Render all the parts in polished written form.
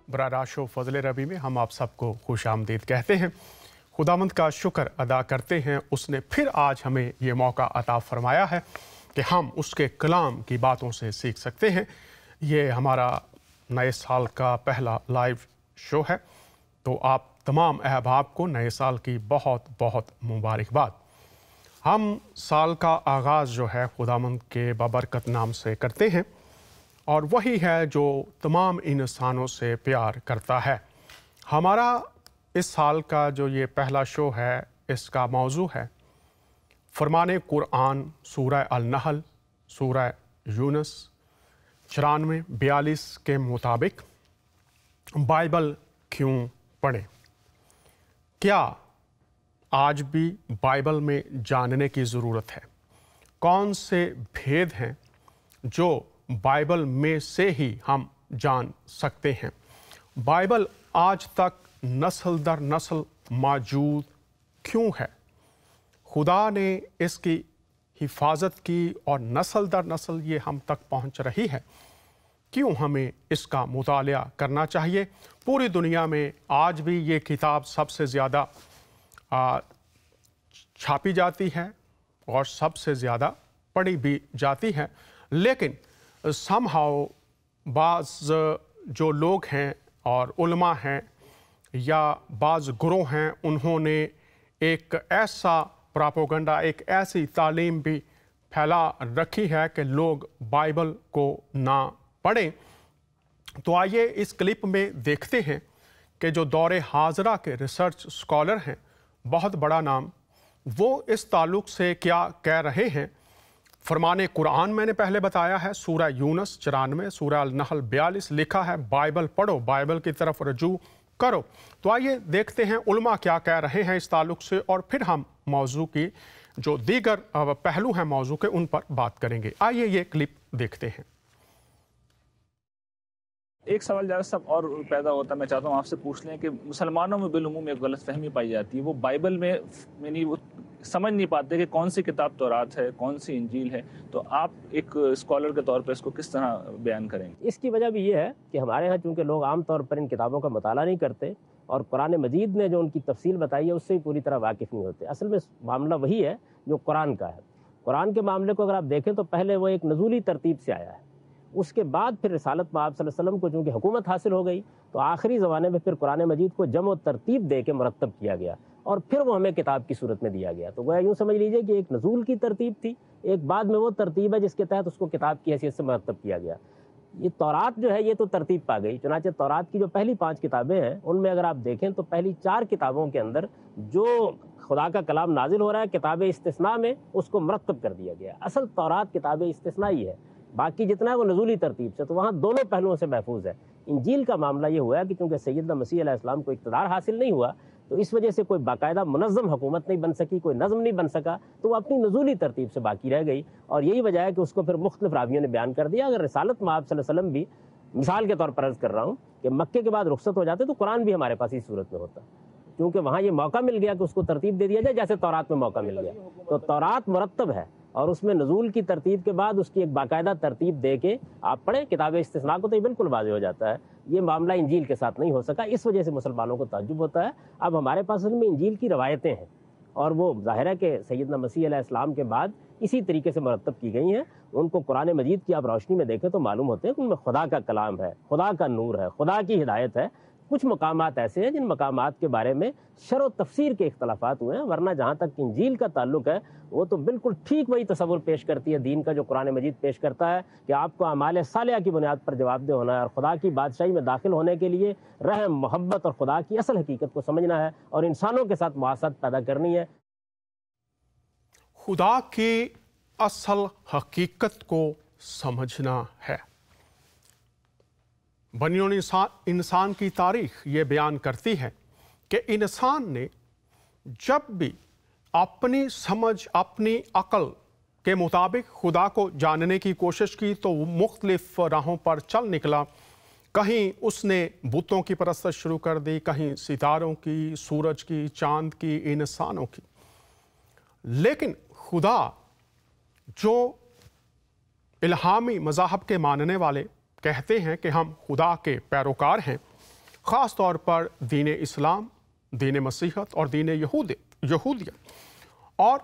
बराराशो फजल रबी में हम आप सबको खुश आमदीद कहते हैं। खुदावंद का शुक्र अदा करते हैं, उसने फिर आज हमें ये मौका अता फरमाया है कि हम उसके कलाम की बातों से सीख सकते हैं। ये हमारा नए साल का पहला लाइव शो है, तो आप तमाम अहबाब को नए साल की बहुत बहुत मुबारकबाद। हम साल का आगाज़ जो है खुदावंद के बाबरकत नाम से करते हैं, और वही है जो तमाम इंसानों से प्यार करता है। हमारा इस साल का जो ये पहला शो है, इसका मौजू है फरमान कुरान, सूरह अल-नहल, सूरह यूनुस 94-42 के मुताबिक बाइबल क्यों पढ़ें। क्या आज भी बाइबल में जानने की ज़रूरत है? कौन से भेद हैं जो बाइबल में से ही हम जान सकते हैं? बाइबल आज तक नस्ल दर नस्ल मौजूद क्यों है? खुदा ने इसकी हिफाजत की और नस्ल दर नस्ल ये हम तक पहुंच रही है। क्यों हमें इसका मुतालिया करना चाहिए? पूरी दुनिया में आज भी ये किताब सबसे ज़्यादा छापी जाती है और सबसे ज़्यादा पढ़ी भी जाती है, लेकिन समहाउ बाज़ जो लोग हैं और उलमा हैं या बाज़ गुरोह हैं, उन्होंने एक ऐसा प्रोपेगेंडा, एक ऐसी तालीम भी फैला रखी है कि लोग बाइबल को ना पढ़ें। तो आइए इस क्लिप में देखते हैं कि जो दौरे हाजरा के रिसर्च स्कॉलर हैं, बहुत बड़ा नाम, वो इस ताल्लुक़ से क्या कह रहे हैं। फरमान कुरान मैंने पहले बताया है, सूरह यूनुस 94, सूरह अल-नहल 42 लिखा है बाइबल पढ़ो, बाइबल की तरफ रजू करो। तो आइए देखते हैं उलमा क्या कह रहे हैं इस ताल्लुक़ से, और फिर हम मौजू की जो दीगर पहलू हैं मौजू के, उन पर बात करेंगे। आइए ये क्लिप देखते हैं। एक सवाल ज़्यादा सब और पैदा होता है, मैं चाहता हूँ आपसे पूछ लें कि मुसलमानों में बिलुमूम एक गलत फहमी पाई जाती है। वो बाइबल में यानी वो समझ नहीं पाते कि कौन सी किताब तौरात है, कौन सी इंजील है। तो आप एक स्कॉलर के तौर पर इसको किस तरह बयान करेंगे? इसकी वजह भी ये है कि हमारे यहाँ चूँकि लोग आम तौर पर इन किताबों का मुताला नहीं करते और कुरान मजीद ने जो उनकी तफसील बताई है उससे पूरी तरह वाकिफ़ नहीं होते। असल में मामला वही है जो कुरान का है। कुरान के मामले को अगर आप देखें तो पहले वो एक नज़ूली तरतीब से आया है, उसके बाद फिर रिसालत में आप सल्लल्लाहु अलैहि वसल्लम को चूँकि हुकूमत हासिल हो गई तो आखिरी ज़माने में फिर कुरान मजीद को जम और तरतीब दे के मुरतब किया गया और फिर वो हमें किताब की सूरत में दिया गया। तो गोया यूँ समझ लीजिए कि एक नज़ूल की तरतीब थी, एक बाद में वो तरतीब है जिसके तहत उसको किताब की हैसियत से मुरतब किया गया। ये तौरात जो है ये तो तरतीब पा गई। चुनांचे तौरात की जो पहली 5 किताबें हैं उनमें अगर आप देखें तो पहली 4 किताबों के अंदर जो खुदा का कलाम नाजिल हो रहा है किताब इस्तिस्ना में उसको मुरतब कर दिया गया। असल तौरात किताब इस्तिस्ना ही है, बाकी जितना है वो नज़ूली तरतीब से, तो वहाँ दोनों पहलुओं से महफूज है। इंजील का मामला ये हुआ कि चूँकि सैयदना मसीह अलैहिस्सलाम को इक़्तिदार हासिल नहीं हुआ तो इस वजह से कोई बाकायदा मुनज़्ज़म हुकूमत नहीं बन सकी, कोई नज़म नहीं बन सका, तो वो अपनी नज़ूली तरतीब से बाकी रह गई। और यही वजह है कि उसको फिर मुख्तलिफ रावियों ने बयान कर दिया। अगर रिसालत में आप सल्लल्लाहु अलैहि वसल्लम भी, मिसाल के तौर पर अर्ज़ कर रहा हूँ कि मक्के के बाद रुखसत हो जाते तो कुरान भी हमारे पास इस सूरत में होता, क्योंकि वहाँ ये मौका मिल गया कि उसको तरतीब दे दिया जाए जैसे तौरात में मौका मिल गया। तो तौरात मुरतब है और उसमें नज़ूल की तरतीब के बाद उसकी एक बाकायदा तरतीब दे के आप पढ़ें किताब इस्तिस्ना को तो ये बिल्कुल वाज़ेह हो जाता है। ये मामला इंजील के साथ नहीं हो सका, इस वजह से मुसलमानों को ताज्जुब होता है। अब हमारे पास में इंजील की रवायतें हैं और वो ज़ाहिर है कि सैयदना मसीह अलैहिस्सलाम के बाद इसी तरीके से मरतब की गई हैं। उनको कुरान मजीद की आप रोशनी में देखें तो मालूम होते हैं कि उनमें खुदा का कलाम है, खुदा का नूर है, खुदा की हिदायत है। कुछ मकामात ऐसे हैं जिन मकामात के बारे में शर व तफसीर के इख्तलाफात हुए हैं, वरना जहाँ तक इंजील का ताल्लुक है वो तो बिल्कुल ठीक वही तसव्वुर पेश करती है दीन का जो कुरान मजीद पेश करता है कि आपको अमाल सालिहा की बुनियाद पर जवाबदेह होना है और खुदा की बादशाही में दाखिल होने के लिए रहम, मोहब्बत और खुदा की असल हकीकत को समझना है और इंसानों के साथ मुआसरत पैदा करनी है। खुदा की असल हकीकत को समझना है। बनियों इंसान की तारीख ये बयान करती है कि इंसान ने जब भी अपनी समझ, अपनी अक्ल के मुताबिक खुदा को जानने की कोशिश की तो वो मुख्तलिफ राहों पर चल निकला। कहीं उसने बुतों की परस्तिश शुरू कर दी, कहीं सितारों की, सूरज की, चांद की, इंसानों की। लेकिन खुदा जो इल्हामी मज़ाहब के मानने वाले कहते हैं कि हम खुदा के पैरोकार हैं, ख़ास तौर पर दीन इस्लाम, दीन मसीहत और दीन यहूदियत। और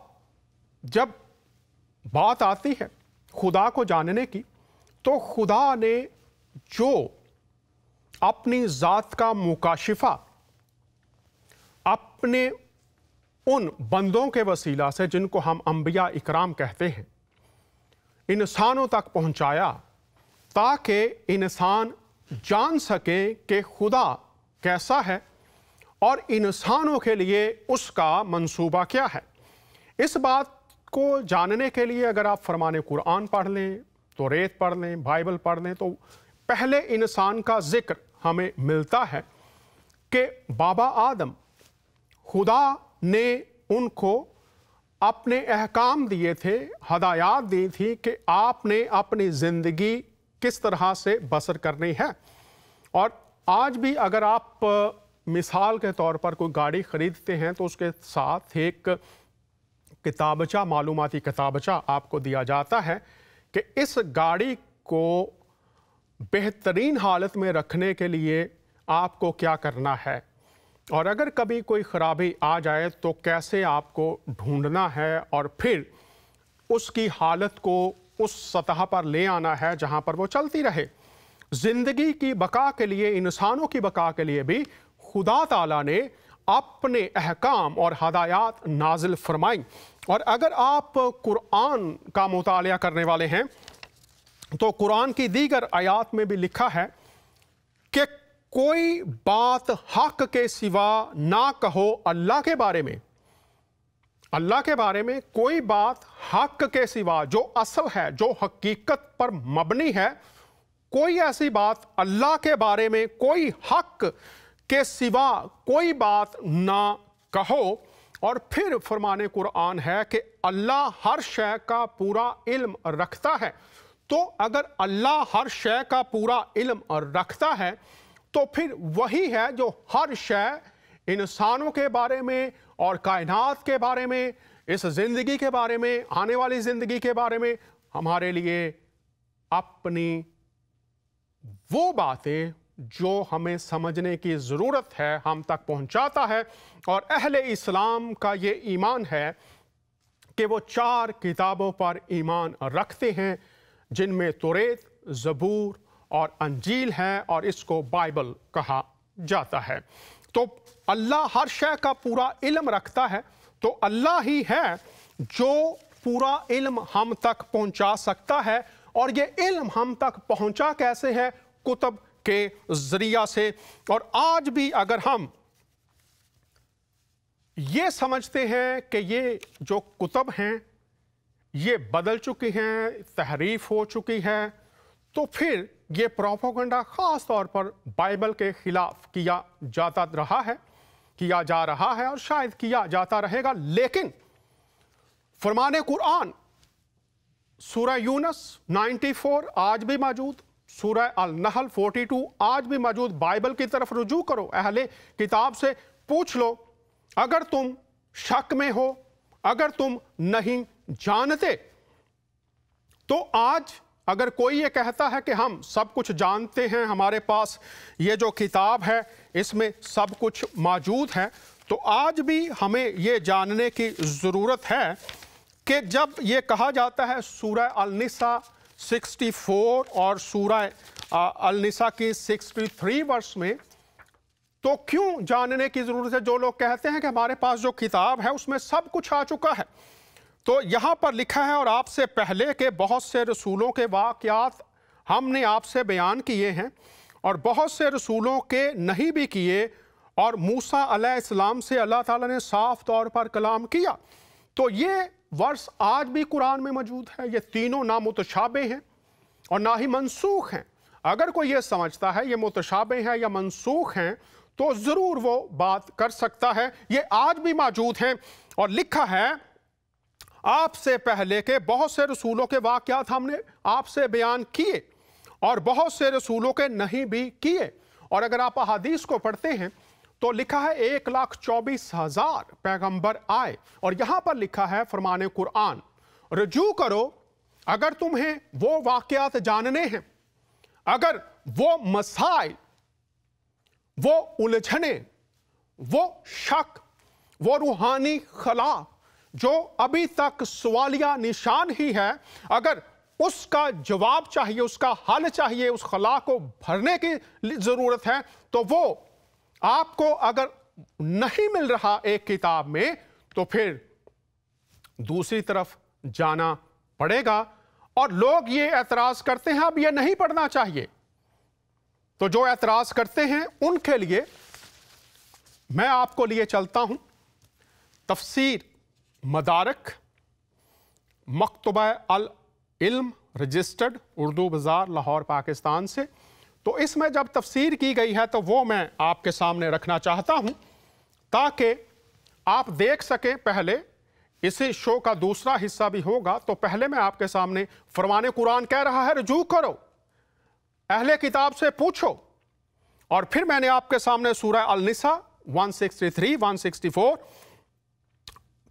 जब बात आती है खुदा को जानने की, तो खुदा ने जो अपनी ज़ात का मुकाशिफा अपने उन बंदों के वसीला से, जिनको हम अंबिया इकराम कहते हैं, इंसानों तक पहुंचाया, ताकि इंसान जान सके कि खुदा कैसा है और इंसानों के लिए उसका मंसूबा क्या है। इस बात को जानने के लिए अगर आप फरमान कुरान पढ़ लें, तौरेत पढ़ लें, बाइबल पढ़ लें, तो पहले इंसान का जिक्र हमें मिलता है कि बाबा आदम, खुदा ने उनको अपने अहकाम दिए थे, हदायत दी थी कि आपने अपनी ज़िंदगी किस तरह से बसर करनी है। और आज भी अगर आप मिसाल के तौर पर कोई गाड़ी ख़रीदते हैं तो उसके साथ एक किताबचा, मालूमाती किताबचा आपको दिया जाता है कि इस गाड़ी को बेहतरीन हालत में रखने के लिए आपको क्या करना है, और अगर कभी कोई ख़राबी आ जाए तो कैसे आपको ढूंढना है और फिर उसकी हालत को उस सतह पर ले आना है जहां पर वो चलती रहे। ज़िंदगी की बका के लिए, इंसानों की बका के लिए भी खुदा ताला ने अपने अहकाम और हदायत नाजिल फरमाई। और अगर आप कुरान का मुतालिया करने वाले हैं तो कुरान की दीगर आयात में भी लिखा है कि कोई बात हक के सिवा ना कहो अल्लाह के बारे में। अल्लाह के बारे में कोई बात हक के सिवा, जो असल है, जो हकीकत पर मबनी है, कोई ऐसी बात अल्लाह के बारे में कोई हक के सिवा कोई बात ना कहो। और फिर फरमाने कुरान है कि अल्लाह हर शय का पूरा इल्म रखता है। तो अगर अल्लाह हर शय का पूरा इल्म रखता है तो फिर वही है जो हर शय, इंसानों के बारे में और कायनात के बारे में, इस ज़िंदगी के बारे में, आने वाली ज़िंदगी के बारे में हमारे लिए अपनी वो बातें जो हमें समझने की ज़रूरत है हम तक पहुंचाता है। और अहले इस्लाम का ये ईमान है कि वो 4 किताबों पर ईमान रखते हैं, जिनमें तौरेत, ज़बूर और अंजील है, और इसको बाइबल कहा जाता है। तो अल्लाह हर शय का पूरा इल्म रखता है, तो अल्लाह ही है जो पूरा इल्म हम तक पहुंचा सकता है। और ये इल्म हम तक पहुंचा कैसे है? कुतुब के जरिया से। और आज भी अगर हम ये समझते हैं कि ये जो कुतुब हैं ये बदल चुकी हैं, तहरीफ हो चुकी है, तो फिर ये प्रोपेगेंडा ख़ास तौर पर बाइबल के ख़िलाफ़ किया जाता रहा है, किया जा रहा है और शायद किया जाता रहेगा। लेकिन फरमाने कुरान सूरह यूनस 94 आज भी मौजूद, सूरह अल नहल 42 आज भी मौजूद। बाइबल की तरफ रुजू करो, अहले किताब से पूछ लो, अगर तुम शक में हो, अगर तुम नहीं जानते। तो आज अगर कोई ये कहता है कि हम सब कुछ जानते हैं, हमारे पास ये जो किताब है इसमें सब कुछ मौजूद है, तो आज भी हमें ये जानने की ज़रूरत है कि जब ये कहा जाता है सूरह अल-निसा 64 और सूरह अल-निसा की 63 वर्ष में, तो क्यों जानने की ज़रूरत है? जो लोग कहते हैं कि हमारे पास जो किताब है उसमें सब कुछ आ चुका है। तो यहाँ पर लिखा है, और आपसे पहले के बहुत से रसूलों के वाक़यात हमने आपसे बयान किए हैं, और बहुत से रसूलों के नहीं भी किए, और मूसा अलैहिस्सलाम से अल्लाह ताला ने साफ तौर पर कलाम किया। तो ये वर्ष आज भी कुरान में मौजूद है। ये तीनों ना मुतशाबे हैं और ना ही मनसूख हैं। अगर कोई ये समझता है ये मुतशाबे हैं या मनसूख हैं तो ज़रूर वो बात कर सकता है। ये आज भी मौजूद हैं, और लिखा है आपसे पहले के बहुत से रसूलों के वाक़यात हमने आपसे बयान किए, और बहुत से रसूलों के नहीं भी किए। और अगर आप अहादीस को पढ़ते हैं तो लिखा है 1,24,000 पैगंबर आए, और यहाँ पर लिखा है फरमाने कुरान, रजू करो अगर तुम्हें वो वाक़यात जानने हैं, अगर वो मसाइल वो उलझने, वो शक, वो रूहानी खला जो अभी तक सवालिया निशान ही है, अगर उसका जवाब चाहिए, उसका हल चाहिए, उस खला को भरने की जरूरत है, तो वो आपको अगर नहीं मिल रहा एक किताब में, तो फिर दूसरी तरफ जाना पड़ेगा। और लोग ये एतराज करते हैं अब ये नहीं पढ़ना चाहिए, तो जो एतराज करते हैं उनके लिए मैं आपको लिए चलता हूं तफसीर मदारिक, मकतबा अल इल्म, रजिस्टर्ड, उर्दू बाजार, लाहौर, पाकिस्तान से। तो इसमें जब तफसीर की गई है तो वो मैं आपके सामने रखना चाहता हूं ताकि आप देख सकें। पहले इसी शो का दूसरा हिस्सा भी होगा, तो पहले मैं आपके सामने फरमान कुरान कह रहा है रुजू करो, अहले किताब से पूछो। और फिर मैंने आपके सामने सूरह अल निसा 163, 164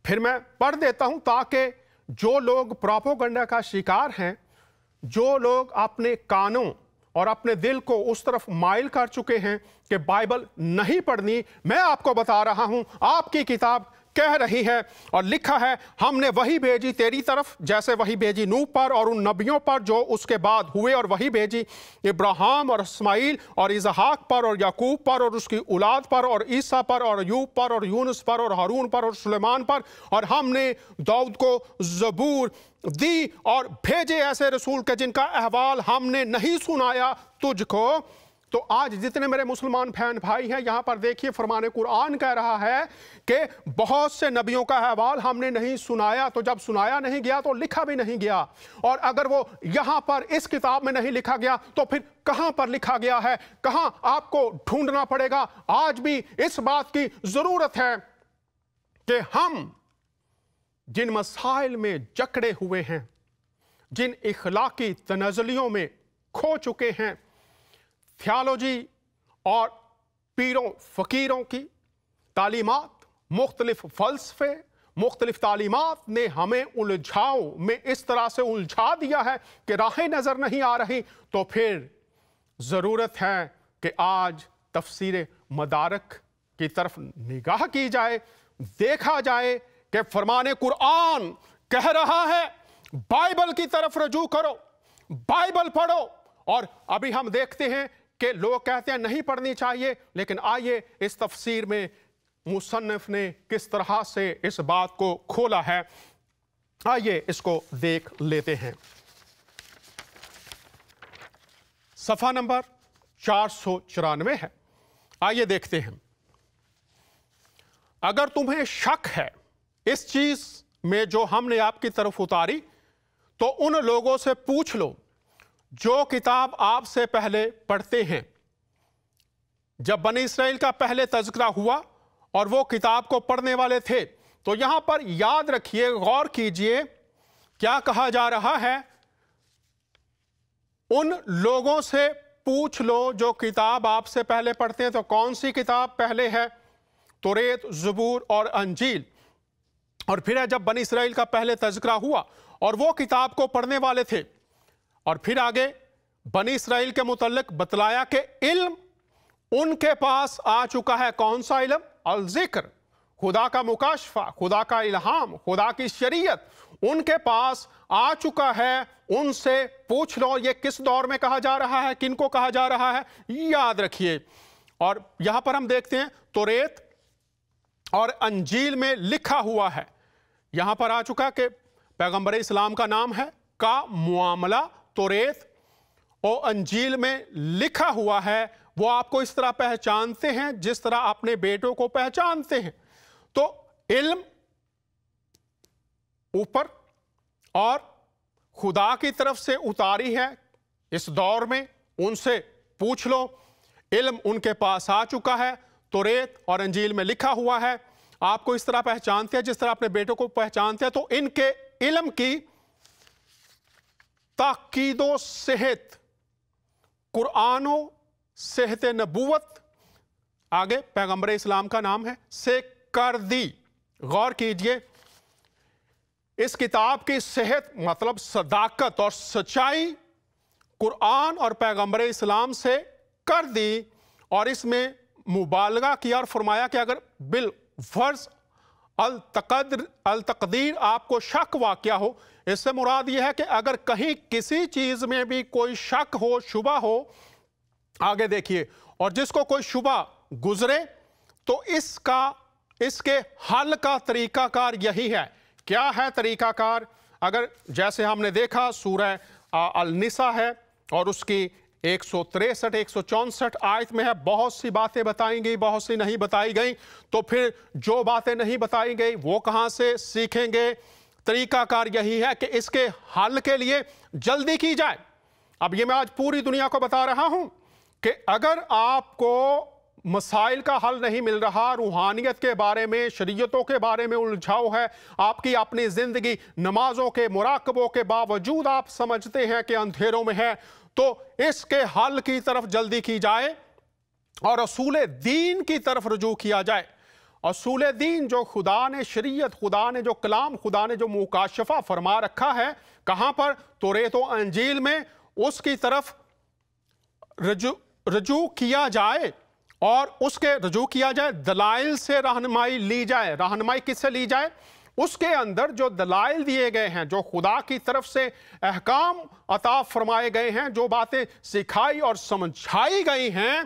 फिर मैं पढ़ देता हूं ताकि जो लोग प्रोपेगेंडा का शिकार हैं, जो लोग अपने कानों और अपने दिल को उस तरफ माइल कर चुके हैं कि बाइबल नहीं पढ़नी, मैं आपको बता रहा हूं आपकी किताब कह रही है और लिखा है, हमने वही भेजी तेरी तरफ जैसे वही भेजी नूह पर और उन नबियों पर जो उसके बाद हुए, और वही भेजी इब्राहिम और इस्माइल और इसहाक पर और याकूब पर और उसकी औलाद पर और ईसा पर और अय्यूब पर और यूनुस पर और हारून पर और सुलेमान पर, और हमने दाऊद को ज़बूर दी और भेजे ऐसे रसूल के जिनका अहवाल हमने नहीं सुनाया तुझको। तो आज जितने मेरे मुसलमान बहन भाई हैं, यहां पर देखिए फरमान कुरान कह रहा है कि बहुत से नबियों का अहवाल हमने नहीं सुनाया। तो जब सुनाया नहीं गया तो लिखा भी नहीं गया, और अगर वो यहां पर इस किताब में नहीं लिखा गया तो फिर कहां पर लिखा गया है, कहां आपको ढूंढना पड़ेगा। आज भी इस बात की जरूरत है कि हम जिन मसाइल में जकड़े हुए हैं, जिन इखलाकी तनाज़ुलियों में खो चुके हैं, थियोलॉजी और पीरों फकीरों की तालीमात, मुख्तलिफ फ़लसफ़े, मुख्तलिफ तालीमात ने हमें उलझाव में इस तरह से उलझा दिया है कि राहें नज़र नहीं आ रही। तो फिर ज़रूरत है कि आज तफसीर मदारिक की तरफ निगाह की जाए, देखा जाए कि फरमान कुरान कह रहा है बाइबल की तरफ रजू करो, बाइबल पढ़ो। और अभी हम देखते हैं कि लोग कहते हैं नहीं पढ़नी चाहिए, लेकिन आइए इस तफसीर में मुसन्निफ ने किस तरह से इस बात को खोला है, आइए इसको देख लेते हैं। सफ़ा नंबर 494 है, आइए देखते हैं। अगर तुम्हें शक है इस चीज में जो हमने आपकी तरफ उतारी, तो उन लोगों से पूछ लो जो किताब आपसे पहले पढ़ते हैं। जब बनी इसराइल का पहले तज़किरा हुआ और वो किताब को पढ़ने वाले थे, तो यहां पर याद रखिए, गौर कीजिए क्या कहा जा रहा है। उन लोगों से पूछ लो जो किताब आपसे पहले पढ़ते हैं। तो कौन सी किताब पहले है? तौरात, ज़बूर और अंजील। और फिर है जब बनी इसराइल का पहले तज़किरा हुआ और वो किताब को पढ़ने वाले थे, और फिर आगे बनी इसराइल के मुतल्लिक बतलाया कि इल्म उनके पास आ चुका है। कौन सा इल्म? अल ज़िक्र, खुदा का मुकाशफा, खुदा का इल्हाम, खुदा की शरीयत उनके पास आ चुका है। उनसे पूछ लो। ये किस दौर में कहा जा रहा है, किनको कहा जा रहा है, याद रखिए। और यहां पर हम देखते हैं तौरात और अंजील में लिखा हुआ है, यहां पर आ चुका कि पैगंबर इस्लाम का नाम है का मुआमला तौरात और अंजील में लिखा हुआ है। वो आपको इस तरह पहचानते हैं जिस तरह अपने बेटों को पहचानते हैं। तो इल्म ऊपर और खुदा की तरफ से उतारी है इस दौर में, उनसे पूछ लो। इल्म उनके पास आ चुका है, तौरात और अंजील में लिखा हुआ है। आपको इस तरह पहचानते हैं जिस तरह अपने बेटों को पहचानते हैं। तो इनके इल्म की ताकीदो सेहत, कुरानो सेहत नबूवत, आगे पैगंबर इस्लाम का नाम है, से कर दी। गौर कीजिए, इस किताब की सेहत मतलब सदाकत और सच्चाई कुरान और पैगंबर इस्लाम से कर दी, और इसमें मुबालगा किया और फरमाया कि अगर बिल फर्ज अल तकदीर आपको शक वाक़या हो, इससे मुराद यह है कि अगर कहीं किसी चीज़ में भी कोई शक हो, शुबा हो, आगे देखिए, और जिसको कोई शुबा गुजरे तो इसके हल का तरीकाकार यही है। क्या है तरीकाकार? अगर जैसे हमने देखा सूरह अल-निसा है और उसकी 163 164 आयत में है, बहुत सी बातें बताई गई, बहुत सी नहीं बताई गई। तो फिर जो बातें नहीं बताई गई वो कहां से सीखेंगे? तरीकाकार यही है कि इसके हल के लिए जल्दी की जाए। अब ये मैं आज पूरी दुनिया को बता रहा हूं कि अगर आपको मसाइल का हल नहीं मिल रहा, रूहानियत के बारे में, शरीयतों के बारे में उलझाव है, आपकी अपनी जिंदगी नमाजों के मुराकबों के बावजूद आप समझते हैं कि अंधेरों में है, तो इसके हल की तरफ जल्दी की जाए और असूल दीन की तरफ रुजू किया जाए। असूल दीन जो खुदा ने, शरीयत खुदा ने, जो कलाम खुदा ने जो मुकाशफा फरमा रखा है, कहां पर? तौरात और अंजील में, उसकी तरफ रुजू किया जाए और उसके रुजू किया जाए, दलाइल से रहनुमाई ली जाए। रहनुमाई किससे ली जाए? उसके अंदर जो दलाइल दिए गए हैं, जो खुदा की तरफ से अहकाम अता फरमाए गए हैं, जो बातें सिखाई और समझाई गई हैं,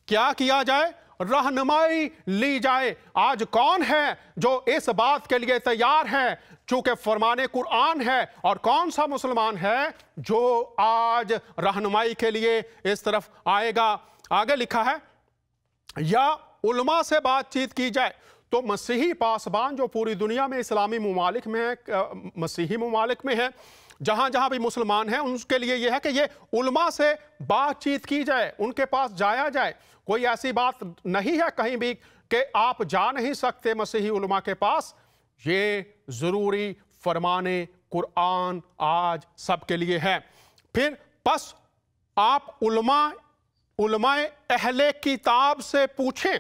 क्या किया जाए? रहनुमाई ली जाए। आज कौन है जो इस बात के लिए तैयार है? चूंकि फरमाने कुरान है। और कौन सा मुसलमान है जो आज रहनुमाई के लिए इस तरफ आएगा? आगे लिखा है, या उलमा से बातचीत की जाए। तो मसीही पासबान जो पूरी दुनिया में इस्लामी मुमालिक में है, मसीही मुमालिक में है, जहां जहां भी मुसलमान हैं, उनके लिए यह है कि ये उलमा से बातचीत की जाए, उनके पास जाया जाए। कोई ऐसी बात नहीं है कहीं भी कि आप जा नहीं सकते मसीही उलमा के पास। ये जरूरी फरमाने कुरान आज सबके लिए है। फिर बस आप उलमाए अहले किताब से पूछें।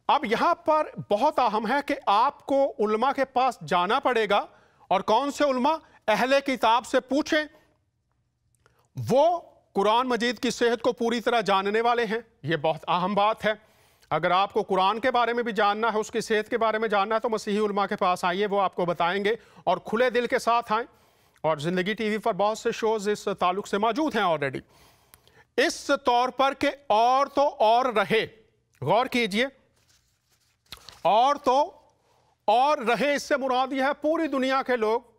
अब यहां पर बहुत अहम है कि आपको उलमा के पास जाना पड़ेगा। और कौन से उलमा? अहले किताब से पूछें। वो कुरान मजीद की सेहत को पूरी तरह जानने वाले हैं। यह बहुत अहम बात है। अगर आपको कुरान के बारे में भी जानना है, उसकी सेहत के बारे में जानना है, तो मसीही उलमा के पास आइए, वो आपको बताएंगे। और खुले दिल के साथ आएं। और जिंदगी टीवी पर बहुत से शोज इस ताल्लुक से मौजूद हैं ऑलरेडी। इस तौर पर कि और तो और रहे, गौर कीजिए, और तो और रहे, इससे मुराद यह है पूरी दुनिया के लोग,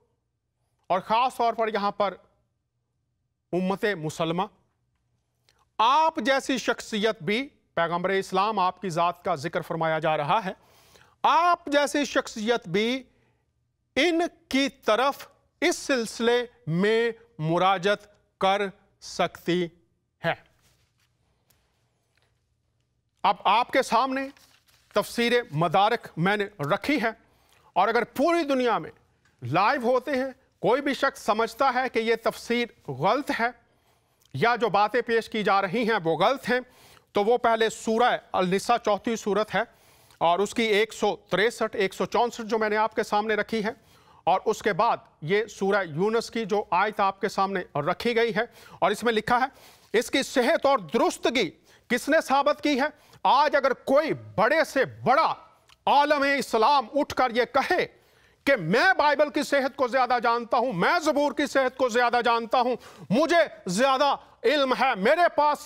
और खास तौर पर यहां पर उम्मत मुसलमा। आप जैसी शख्सियत भी, पैगंबर इस्लाम आपकी जात का जिक्र फरमाया जा रहा है, आप जैसी शख्सियत भी इनकी तरफ इस सिलसिले में मुराजत कर सकती है। अब आपके सामने तफसीर मदारिक मैंने रखी है। और अगर पूरी दुनिया में लाइव होते हैं, कोई भी शख्स समझता है कि यह तफसीर गलत है या जो बातें पेश की जा रही हैं वो गलत हैं, तो वो पहले सूरह अल-निसा 4वीं सूरत है और उसकी 163 164 जो मैंने आपके सामने रखी है, और उसके बाद ये सूरह यूनुस की जो आयत आपके सामने रखी गई है, और इसमें लिखा है, इसकी सेहत और दुरुस्तगी किसने साबित की है? आज अगर कोई बड़े से बड़ा आलम इस्लाम उठकर ये कहे कि मैं बाइबल की सेहत को ज्यादा जानता हूं, मैं ज़बूर की सेहत को ज्यादा जानता हूं, मुझे ज्यादा इल्म है, मेरे पास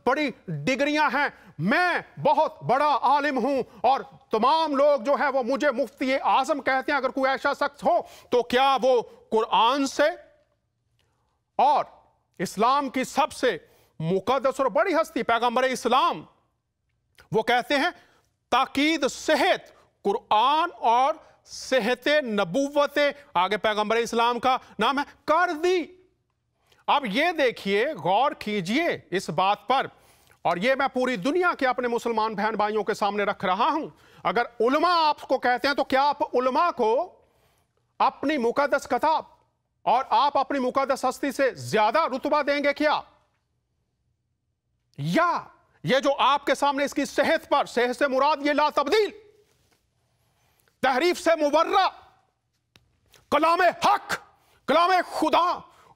बड़ी डिग्रियां हैं, मैं बहुत बड़ा आलिम हूं और तमाम लोग जो है वो मुझे मुफ्ती आजम कहते हैं, अगर कोई ऐसा शख्स हो तो क्या वो कुरान से और इस्लाम की सबसे मुकद्दस और बड़ी हस्ती पैगंबर इस्लाम, वो कहते हैं ताकीद सेहत कुरान और सेहत नबूवत, आगे पैगंबर इस्लाम का नाम है, कर दी। अब ये देखिए, गौर कीजिए इस बात पर, और ये मैं पूरी दुनिया के अपने मुसलमान बहन भाइयों के सामने रख रहा हूं। अगर उलमा आपको कहते हैं तो क्या आप उलमा को अपनी मुकद्दस किताब और आप अपनी मुकद्दस हस्ती से ज्यादा रुतबा देंगे क्या? या ये जो आपके सामने इसकी सेहत पर, सेहत से मुराद ये ला तब्दील, तहरीफ से मुबर्रा, कलाम हक, कलाम खुदा,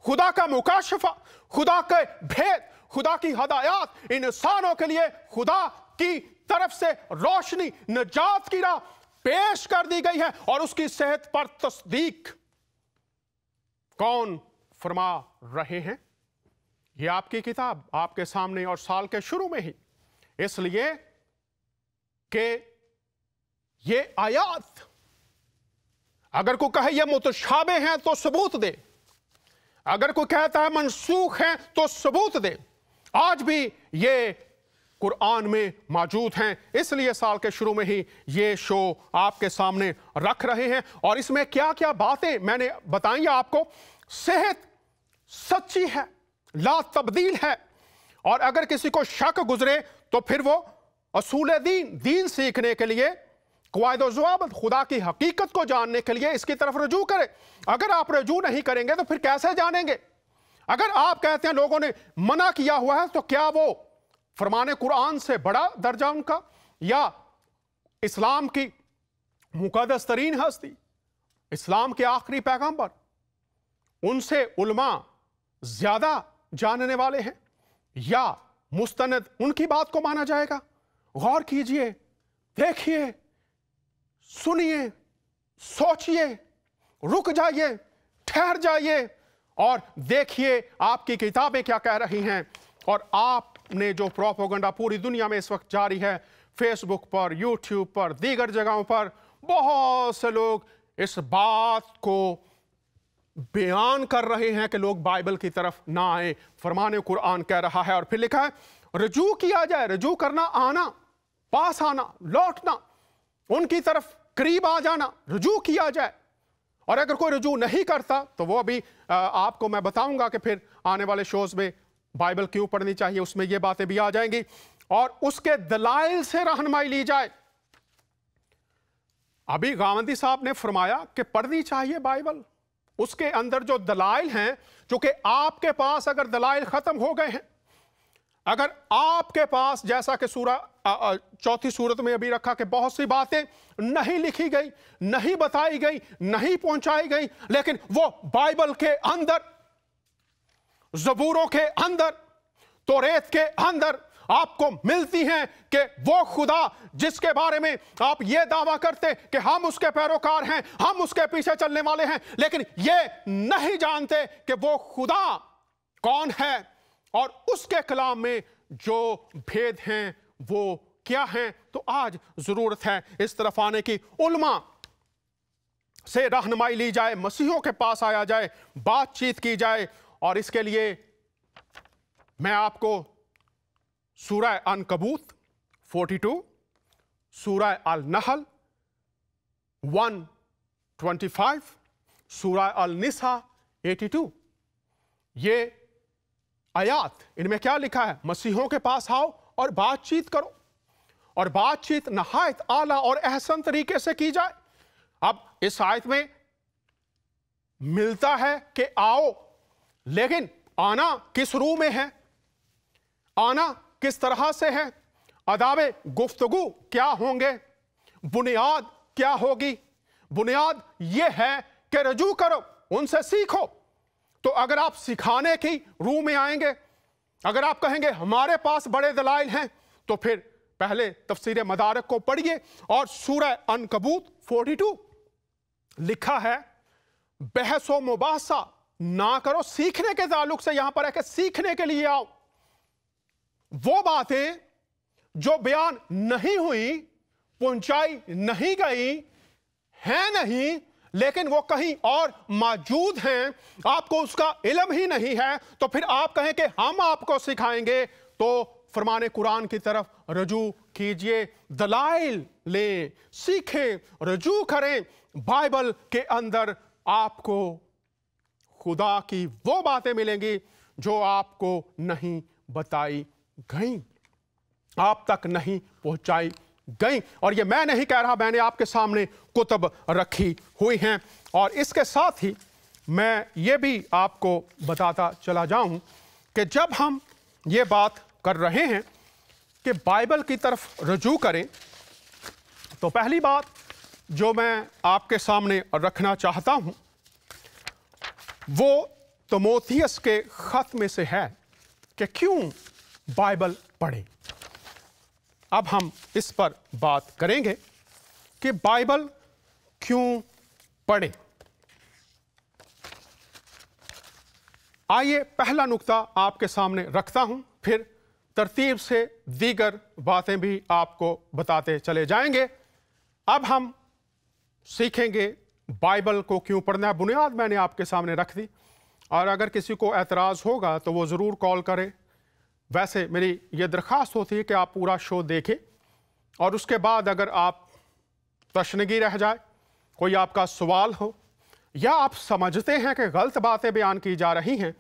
खुदा का मुकाशफा, खुदा के भेद, खुदा की हदायत इंसानों के लिए खुदा की तरफ से रोशनी, निजात की राह पेश कर दी गई है। और उसकी सेहत पर तस्दीक कौन फरमा रहे हैं? ये आपकी किताब आपके सामने और साल के शुरू में ही, इसलिए कि ये आयात अगर कोई कहे ये मुतशाबे हैं तो सबूत दे, अगर कोई कहता है मनसूख हैं तो सबूत दे। आज भी ये कुरान में मौजूद हैं, इसलिए साल के शुरू में ही ये शो आपके सामने रख रहे हैं। और इसमें क्या क्या बातें मैंने बताई आपको। सेहत सच्ची है, ला तब्दील है, और अगर किसी को शक गुजरे तो फिर वो असूल दीन सीखने के लिए, क़वाइद व ज़वाबित, खुदा की हकीकत को जानने के लिए इसकी तरफ रजू करे। अगर आप रजू नहीं करेंगे तो फिर कैसे जानेंगे? अगर आप कहते हैं लोगों ने मना किया हुआ है, तो क्या वो फरमाने कुरान से बड़ा दर्जा उनका, या इस्लाम की मुक़द्दस तरीन हस्ती, इस्लाम के आखिरी पैगंबर, उनसे उलमा ज्यादा जानने वाले हैं, या मुस्तनद उनकी बात को माना जाएगा? गौर कीजिए, देखिए, सुनिए, सोचिए, रुक जाइए, ठहर जाइए और देखिए आपकी किताबें क्या कह रही हैं। और आपने जो प्रोपेगेंडा पूरी दुनिया में इस वक्त जारी है, फेसबुक पर, यूट्यूब पर, दीगर जगहों पर, बहुत से लोग इस बात को बयान कर रहे हैं कि लोग बाइबल की तरफ ना आए। फरमाने कुरान कह रहा है, और फिर लिखा है रजू किया जाए। रजू करना, आना, पास आना, लौटना, उनकी तरफ करीब आ जाना, रजू किया जाए। और अगर कोई रजू नहीं करता तो वो अभी आपको मैं बताऊंगा कि फिर आने वाले शोज में बाइबल क्यों पढ़नी चाहिए, उसमें ये बातें भी आ जाएंगी। और उसके दलाइल से रहनुमाई ली जाए। अभी गावंदी साहब ने फरमाया कि पढ़नी चाहिए बाइबल, उसके अंदर जो दलाइल हैं, जो कि आपके पास अगर दलाइल खत्म हो गए हैं, अगर आपके पास, जैसा कि चौथी सूरत में अभी रखा कि बहुत सी बातें नहीं लिखी गई, नहीं बताई गई, नहीं पहुंचाई गई, लेकिन वो बाइबल के अंदर, ज़बूरों के अंदर, तौरेत के अंदर आपको मिलती हैं कि वो खुदा जिसके बारे में आप ये दावा करते कि हम उसके पैरोकार हैं, हम उसके पीछे चलने वाले हैं, लेकिन ये नहीं जानते कि वो खुदा कौन है और उसके कलाम में जो भेद हैं वो क्या हैं। तो आज जरूरत है इस तरफ आने की, उलमा से रहनुमाई ली जाए, मसीहों के पास आया जाए, बातचीत की जाए। और इसके लिए मैं आपको सूरह अनकबूत 42, सूरह अल नहल 125, सूरह अल निसा 82, ये आयात, इनमें क्या लिखा है? मसीहों के पास आओ और बातचीत करो, और बातचीत नहायत आला और अहसन तरीके से की जाए। अब इस आयत में मिलता है कि आओ, लेकिन आना किस रूह में है, आना किस तरह से है, अदाबे गुफ्तगू क्या होंगे, बुनियाद क्या होगी? बुनियाद यह है कि रजू करो, उनसे सीखो। तो अगर आप सिखाने की रूह में आएंगे, अगर आप कहेंगे हमारे पास बड़े दलाइल हैं, तो फिर पहले तफसीर मदारक को पढ़िए। और सूरह अनकबूत 42 लिखा है बहस व मुबासा ना करो। सीखने के ताल्लुक से यहां पर है कि सीखने के लिए आओ। वो बातें जो बयान नहीं हुई, पहुंचाई नहीं गई, है नहीं, लेकिन वो कहीं और मौजूद हैं, आपको उसका इल्म ही नहीं है, तो फिर आप कहें कि हम आपको सिखाएंगे, तो फरमाने कुरान की तरफ रजू कीजिए, दलाइल लें, सीखें, रजू करें। बाइबल के अंदर आपको खुदा की वो बातें मिलेंगी जो आपको नहीं बताई गई, आप तक नहीं पहुंचाई गई। और ये मैं नहीं कह रहा, मैंने आपके सामने कुतुब रखी हुई हैं। और इसके साथ ही मैं ये भी आपको बताता चला जाऊं कि जब हम ये बात कर रहे हैं कि बाइबल की तरफ रजू करें, तो पहली बात जो मैं आपके सामने रखना चाहता हूं वो तीमुथियुस के खत में से है कि क्यों बाइबल पढ़ें। अब हम इस पर बात करेंगे कि बाइबल क्यों पढ़ें। आइए पहला नुक्ता आपके सामने रखता हूं, फिर तरतीब से दीगर बातें भी आपको बताते चले जाएंगे। अब हम सीखेंगे बाइबल को क्यों पढ़ना है। बुनियाद मैंने आपके सामने रख दी, और अगर किसी को एतराज़ होगा तो वो ज़रूर कॉल करे। वैसे मेरी ये दरख्वास्त होती है कि आप पूरा शो देखें, और उसके बाद अगर आप तशनगी रह जाए, कोई आपका सवाल हो, या आप समझते हैं कि गलत बातें बयान की जा रही हैं,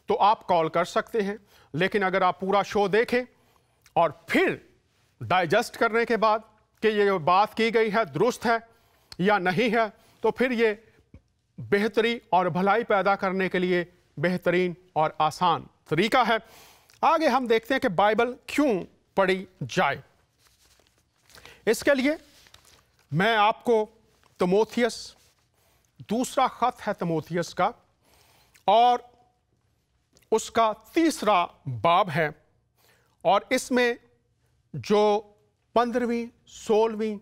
तो आप कॉल कर सकते हैं। लेकिन अगर आप पूरा शो देखें और फिर डाइजेस्ट करने के बाद कि ये बात की गई है दुरुस्त है या नहीं है, तो फिर ये बेहतरी और भलाई पैदा करने के लिए बेहतरीन और आसान तरीका है। आगे हम देखते हैं कि बाइबल क्यों पढ़ी जाए। इसके लिए मैं आपको तीमुथियुस, दूसरा खत है तीमुथियुस का, और उसका 3रा बाब है, और इसमें जो 15वीं, 16वीं,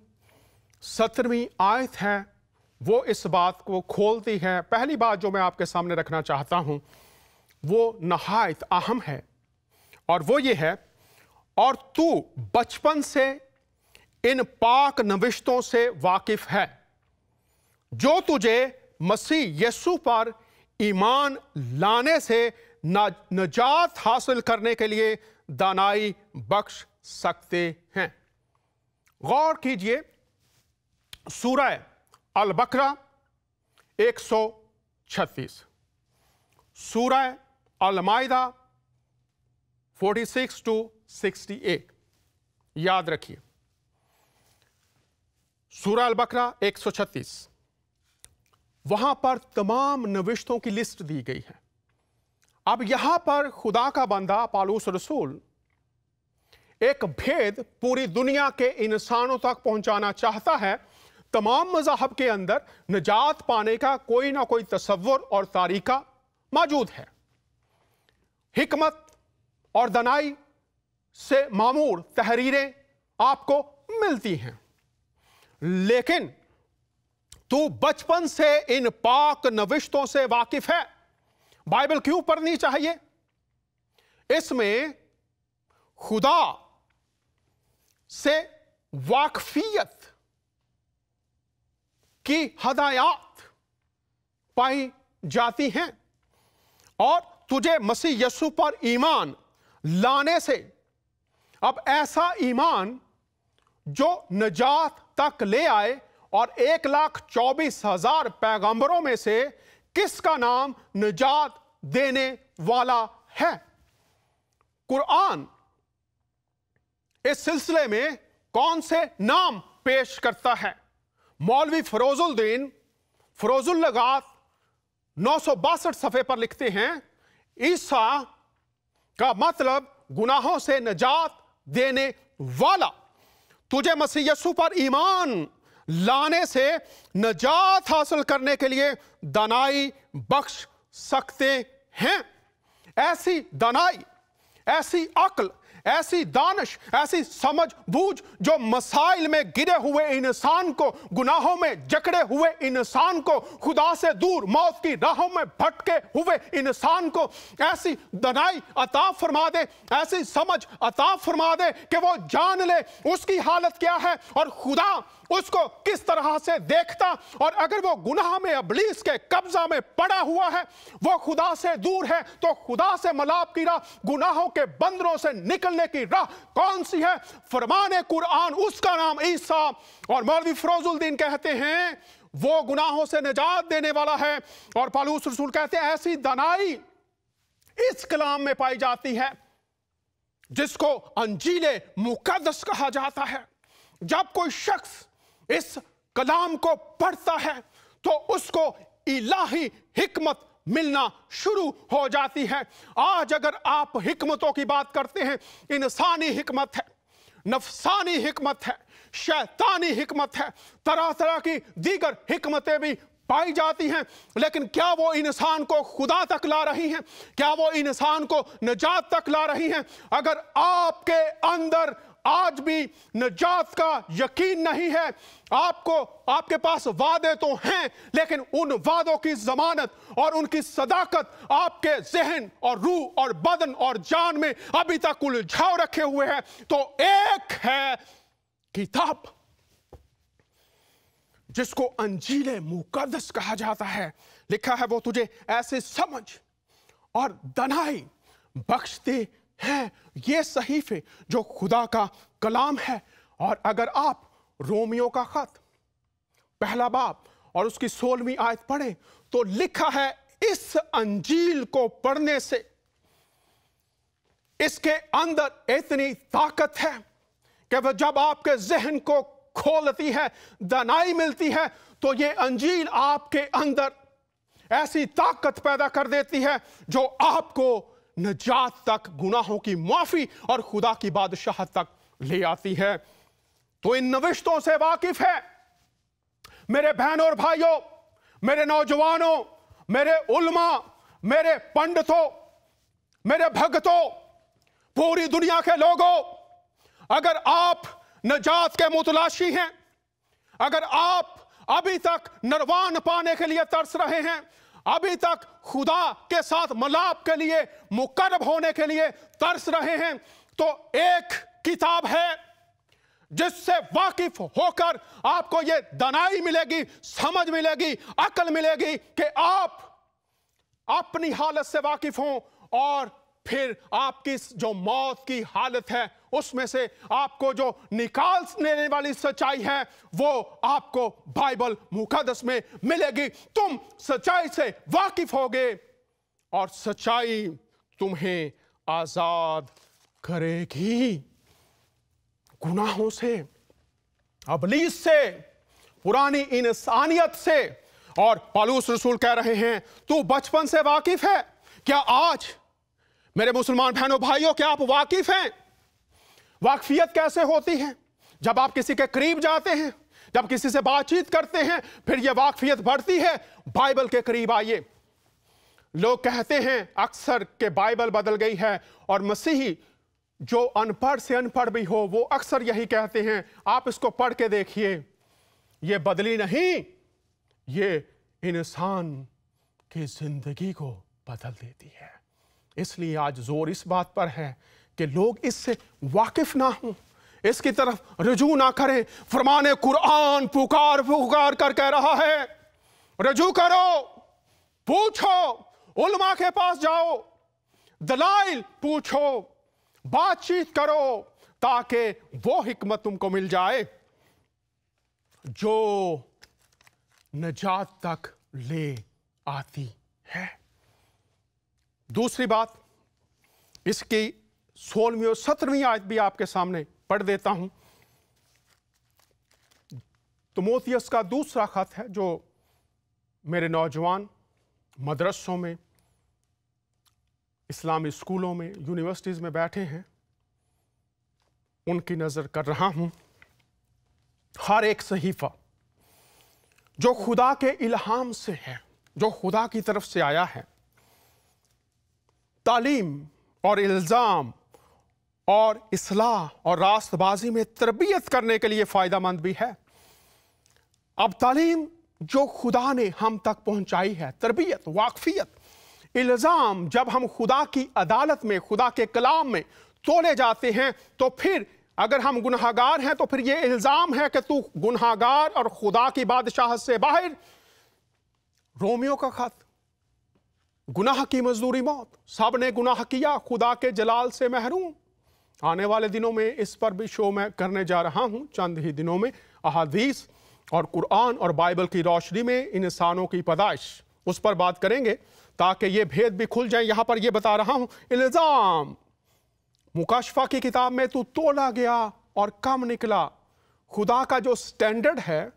17वीं आयत है वो इस बात को खोलती है। पहली बात जो मैं आपके सामने रखना चाहता हूं वो नहायत अहम है, और वो ये है, और तू बचपन से इन पाक नविश्तों से वाकिफ है जो तुझे मसीह यीशु पर ईमान लाने से नजात हासिल करने के लिए दानाई बख्श सकते हैं। गौर कीजिए, सूरह अल बकरा 136, सूरह अल माइदा 46 to 68। याद रखिए, सूरह अल बकरा 136, वहां पर तमाम नविश्तों की लिस्ट दी गई है। अब यहां पर खुदा का बंदा पौलुस रसूल एक भेद पूरी दुनिया के इंसानों तक पहुंचाना चाहता है। तमाम मज़हब के अंदर निजात पाने का कोई ना कोई तसव्वुर और तरीका मौजूद है। हिकमत और दनाई से मामूर तहरीरें आपको मिलती हैं, लेकिन तू बचपन से इन पाक नविश्तों से वाकिफ है। बाइबल क्यों पढ़नी चाहिए? इसमें खुदा से वाकफियत की हदायत पाई जाती हैं, और तुझे मसीह यीशु पर ईमान लाने से, अब ऐसा ईमान जो नजात तक ले आए, और 1,24,000 पैगंबरों में से किसका नाम निजात देने वाला है? कुरान इस सिलसिले में कौन से नाम पेश करता है? मौलवी फरोजुद्दीन फरोजुल लगात 962 सफ़े पर लिखते हैं, ईसा का मतलब गुनाहों से निजात देने वाला। तुझे मसीह यीशु पर ईमान लाने से निजात हासिल करने के लिए दानाई बख्श सकते हैं। ऐसी दानाई, ऐसी अक्ल, ऐसी दानिश, ऐसी समझ बूझ जो मसाइल में गिरे हुए इंसान को, गुनाहों में जकड़े हुए इंसान को, खुदा से दूर मौत की राहों में भटके हुए इंसान को ऐसी दानाई अता फरमा दे, ऐसी समझ अता फरमा दे कि वो जान ले उसकी हालत क्या है और खुदा उसको किस तरह से देखता। और अगर वो गुनाह में, इब्लीस के कब्जा में पड़ा हुआ है, वो खुदा से दूर है, तो खुदा से मलाप की राह, गुनाहों के बंदरों से निकलने की राह कौन सी है? फरमाने कुरान, उसका नाम ईसा। और मौलवी फरोजुद्दीन कहते हैं वो गुनाहों से निजात देने वाला है। और पौलुस रसूल कहते हैं ऐसी दानाई इस कलाम में पाई जाती है जिसको अंजीले मुकद्दस कहा जाता है। जब कोई शख्स इस कलाम को पढ़ता है तो उसको इलाही हिकमत मिलना शुरू हो जाती है। आज अगर आप हिकमतों की बात करते हैं, इंसानी हिकमत है, नफसानी हिकमत है, शैतानी हिकमत है, तरह तरह की दीगर हिकमतें भी पाई जाती हैं, लेकिन क्या वो इंसान को खुदा तक ला रही हैं? क्या वो इंसान को निजात तक ला रही हैं? अगर आपके अंदर आज भी निजात का यकीन नहीं है, आपके पास वादे तो हैं, लेकिन उन वादों की जमानत और उनकी सदाकत आपके जहन और रूह और बदन और जान में अभी तक उलझाव रखे हुए हैं, तो एक है किताब जिसको अंजील मुकद्दस कहा जाता है। लिखा है वो तुझे ऐसे समझ और दनाई बख्शते हैं। ये सहीफे जो खुदा का कलाम है। और अगर आप रोमियो का खत पहला बाब और उसकी 16वीं आयत पढ़ें तो लिखा है इस अंजील को पढ़ने से इसके अंदर इतनी ताकत है कि वह जब आपके जहन को खोलती है, दनाई मिलती है, तो ये अंजील आपके अंदर ऐसी ताकत पैदा कर देती है जो आपको निजात तक, गुनाहों की माफी और खुदा की बादशाहत तक ले आती है। तो इन नविश्तों से वाकिफ है मेरे बहनों और भाइयों, मेरे नौजवानों, मेरे उलमा, मेरे पंडितों, मेरे भक्तों, पूरी दुनिया के लोगों, अगर आप निजात के मुतलाशी हैं, अगर आप अभी तक निर्वाण पाने के लिए तरस रहे हैं, अभी तक खुदा के साथ मिलाप के लिए, मुकर्रब होने के लिए तरस रहे हैं, तो एक किताब है जिससे वाकिफ होकर आपको ये दनाई मिलेगी, समझ मिलेगी, अकल मिलेगी कि आप अपनी हालत से वाकिफ हों और फिर आपकी जो मौत की हालत है उसमें से आपको जो निकालने वाली सच्चाई है वो आपको बाइबल मुकद्दस में मिलेगी। तुम सच्चाई से वाकिफ होगे और सच्चाई तुम्हें आजाद करेगी गुनाहों से, अबलीस से, पुरानी इंसानियत से। और पौलुस रसूल कह रहे हैं तू बचपन से वाकिफ है। क्या आज मेरे मुसलमान बहनों भाइयों, क्या आप वाकिफ हैं? वाकफियत कैसे होती है? जब आप किसी के करीब जाते हैं, जब किसी से बातचीत करते हैं, फिर यह वाकफियत बढ़ती है। बाइबल के करीब आइए। लोग कहते हैं अक्सर कि बाइबल बदल गई है, और मसीही जो अनपढ़ से अनपढ़ भी हो वो अक्सर यही कहते हैं आप इसको पढ़ के देखिए, ये बदली नहीं, ये इंसान की जिंदगी को बदल देती है। इसलिए आज जोर इस बात पर है कि लोग इससे वाकिफ ना हों, इसकी तरफ रुजू ना करें। फरमाने कुरान पुकार पुकार कर कह रहा है रुजू करो, पूछो, उलमा के पास जाओ, दलाइल पूछो, बातचीत करो, ताकि वो हिकमत तुमको मिल जाए जो निजात तक ले आती है। दूसरी बात, इसकी 16वीं और 17वीं आयत भी आपके सामने पढ़ देता हूं। तिमोथियस का दूसरा खत है जो मेरे नौजवान मदरसों में, इस्लामी स्कूलों में, यूनिवर्सिटीज में बैठे हैं, उनकी नजर कर रहा हूं। हर एक सहीफा जो खुदा के इल्हाम से है, जो खुदा की तरफ से आया है, तालीम और इल्जाम और इस्लाह और रास्तबाजी में तरबियत करने के लिए फायदेमंद भी है। अब तालीम जो खुदा ने हम तक पहुंचाई है, तरबियत, वाकफियत, इल्जाम, जब हम खुदा की अदालत में, खुदा के कलाम में तोले जाते हैं, तो फिर अगर हम गुनहगार हैं तो फिर ये इल्जाम है कि तू गुनहगार और खुदा की बादशाहत से बाहर। रोमियो का खत, गुनाह की मजदूरी मौत, सब ने गुनाह किया, खुदा के जलाल से महरूम। आने वाले दिनों में इस पर भी शो मैं करने जा रहा हूं, चंद ही दिनों में, अहादीस और कुरान और बाइबल की रोशनी में इंसानों की पैदाइश, उस पर बात करेंगे ताकि ये भेद भी खुल जाए। यहां पर ये बता रहा हूं, इल्जाम मुकाशफा की किताब में तू तोला गया और कम निकला। खुदा का जो स्टैंडर्ड है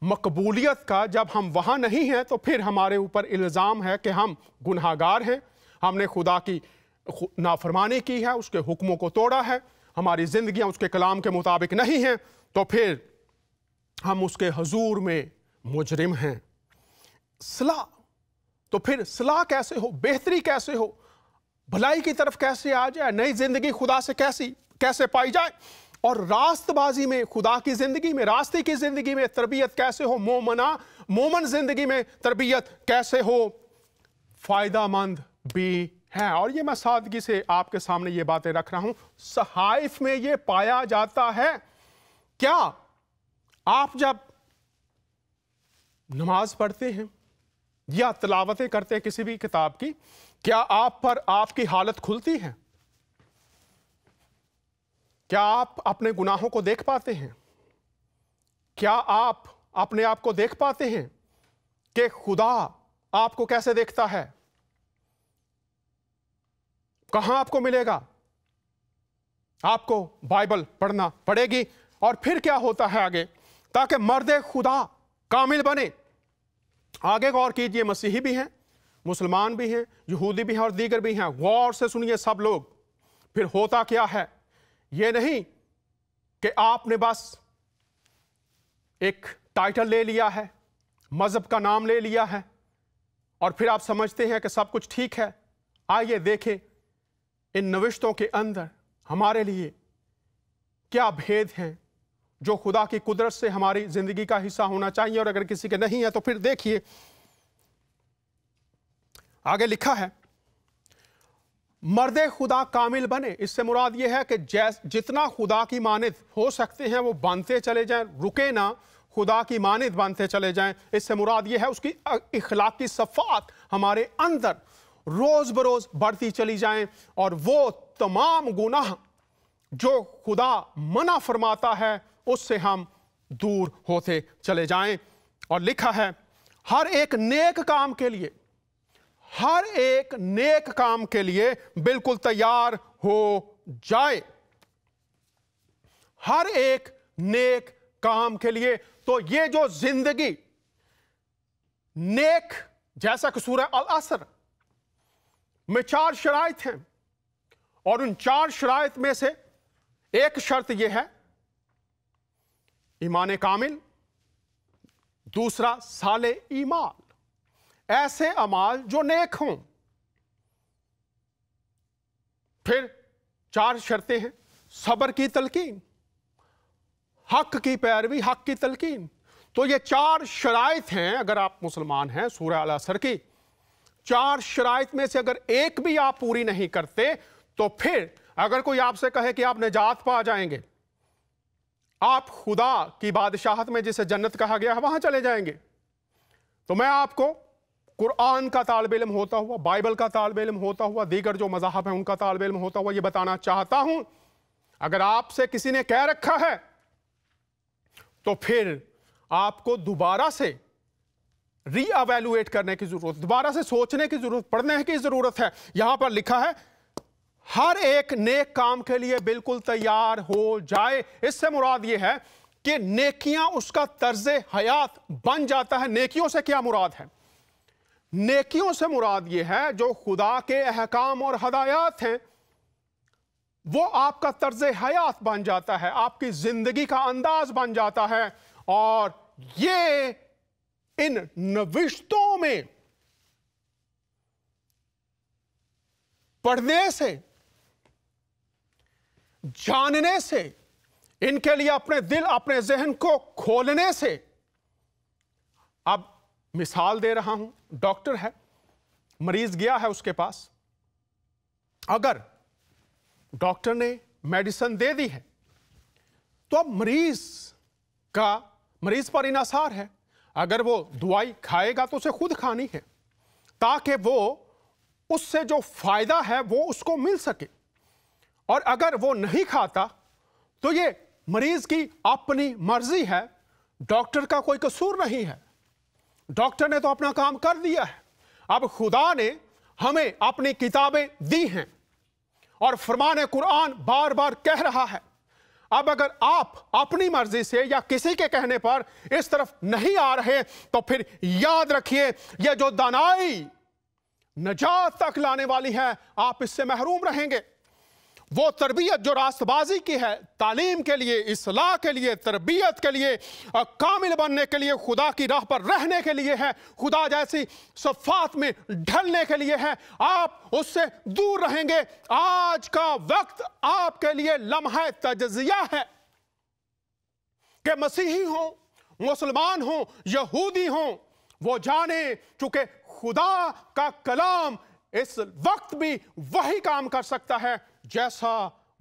मकबूलियत का, जब हम वहां नहीं हैं तो फिर हमारे ऊपर इल्ज़ाम है कि हम गुनहगार हैं, हमने खुदा की नाफरमानी की है, उसके हुक्मों को तोड़ा है, हमारी जिंदगियां उसके कलाम के मुताबिक नहीं हैं, तो फिर हम उसके हजूर में मुजरिम हैं। सलाह, तो फिर सलाह कैसे हो, बेहतरी कैसे हो, भलाई की तरफ कैसे आ जाए, नई जिंदगी खुदा से कैसे पाई जाए, और रास्तबाजी में, खुदा की जिंदगी में, रास्ते की जिंदगी में तरबियत कैसे हो, मोमन जिंदगी में तरबियत कैसे हो, फायदामंद भी है। और ये मैं सादगी से आपके सामने ये बातें रख रहा हूं, सहाइफ में ये पाया जाता है। क्या आप जब नमाज पढ़ते हैं या तिलावतें करते हैं किसी भी किताब की, क्या आप पर आपकी हालत खुलती है? क्या आप अपने गुनाहों को देख पाते हैं? क्या आप अपने आप को देख पाते हैं कि खुदा आपको कैसे देखता है? कहां आपको मिलेगा? आपको बाइबल पढ़ना पड़ेगी। और फिर क्या होता है आगे, ताकि मर्द खुदा कामिल बने। आगे गौर कीजिए, मसीही भी हैं, मुसलमान भी हैं, यहूदी भी हैं और दीगर भी हैं। गौर से सुनिए सब लोग। फिर होता क्या है, ये नहीं कि आपने बस एक टाइटल ले लिया है, मजहब का नाम ले लिया है और फिर आप समझते हैं कि सब कुछ ठीक है। आइए देखें इन नविश्तों के अंदर हमारे लिए क्या भेद हैं जो खुदा की कुदरत से हमारी जिंदगी का हिस्सा होना चाहिए, और अगर किसी के नहीं है तो फिर देखिए आगे लिखा है, मर्दे खुदा कामिल बने। इससे मुराद यह है कि जितना खुदा की मानिद हो सकते हैं वो बनते चले जाएं, रुके ना, खुदा की मानिद बनते चले जाएं। इससे मुराद यह है उसकी इखलाकी सफ़ात हमारे अंदर रोज बरोज बढ़ती चली जाएं, और वो तमाम गुनाह जो खुदा मना फरमाता है उससे हम दूर होते चले जाएं। और लिखा है, हर एक नेक काम के लिए, हर एक नेक काम के लिए बिल्कुल तैयार हो जाए। हर एक नेक काम के लिए। तो ये जो जिंदगी नेक, जैसा कि सूरह अल असर में 4 शराइत हैं, और उन 4 शराइत में से एक शर्त यह है ईमान कामिल, दूसरा साले ईमान, ऐसे अमाल जो नेक हों। फिर 4 शर्तें हैं, सब्र की तलकीन, हक की पैरवी, हक की तलकीन। तो ये 4 शराइत हैं। अगर आप मुसलमान हैं, सूरह अल असर की 4 शराइत में से अगर एक भी आप पूरी नहीं करते, तो फिर अगर कोई आपसे कहे कि आप निजात पा जाएंगे, आप खुदा की बादशाहत में जिसे जन्नत कहा गया है वहां चले जाएंगे, तो मैं आपको कुरान का तालिब इल्म होता हुआ, बाइबल का तालिब इल्म होता हुआ, दीगर जो मज़ाहब हैं उनका तालिब इल्म होता हुआ ये बताना चाहता हूं, अगर आपसे किसी ने कह रखा है तो फिर आपको दोबारा से रीअवैल्यूएट करने की जरूरत, दोबारा से सोचने की जरूरत, पढ़ने की जरूरत है। यहां पर लिखा है हर एक नेक काम के लिए बिल्कुल तैयार हो जाए। इससे मुराद यह है कि नेकियां उसका तर्ज हयात बन जाता है। नेकियों से क्या मुराद है? नेकियों से मुराद यह है जो खुदा के अहकाम और हदायत हैं वो आपका तर्ज हयात बन जाता है, आपकी जिंदगी का अंदाज बन जाता है। और ये इन नविश्तों में पढ़ने से, जानने से, इनके लिए अपने दिल, अपने जहन को खोलने से। अब मिसाल दे रहा हूं, डॉक्टर है, मरीज गया है उसके पास, अगर डॉक्टर ने मेडिसिन दे दी है तो अब मरीज पर इनासार है, अगर वो दवाई खाएगा तो उसे खुद खानी है ताकि वो उससे जो फायदा है वो उसको मिल सके, और अगर वो नहीं खाता तो ये मरीज की अपनी मर्जी है, डॉक्टर का कोई कसूर नहीं है, डॉक्टर ने तो अपना काम कर दिया है। अब खुदा ने हमें अपनी किताबें दी हैं और फरमान कुरान बार बार कह रहा है, अब अगर आप अपनी मर्जी से या किसी के कहने पर इस तरफ नहीं आ रहे तो फिर याद रखिए यह जो दानाई नजात तक लाने वाली है आप इससे महरूम रहेंगे। वो तरबियत जो रास्तबाजी की है, तालीम के लिए, इस्लाह के लिए, तरबियत के लिए, कामिल बनने के लिए, खुदा की राह पर रहने के लिए है, खुदा जैसी सफ़ात में ढलने के लिए है। आप उससे दूर रहेंगे। आज का वक्त आपके लिए लम्हा तजज़िया है कि मसीही हो, मुसलमान हो, यहूदी हो, वो जाने चूंकि खुदा का कलाम इस वक्त भी वही काम कर सकता है जैसा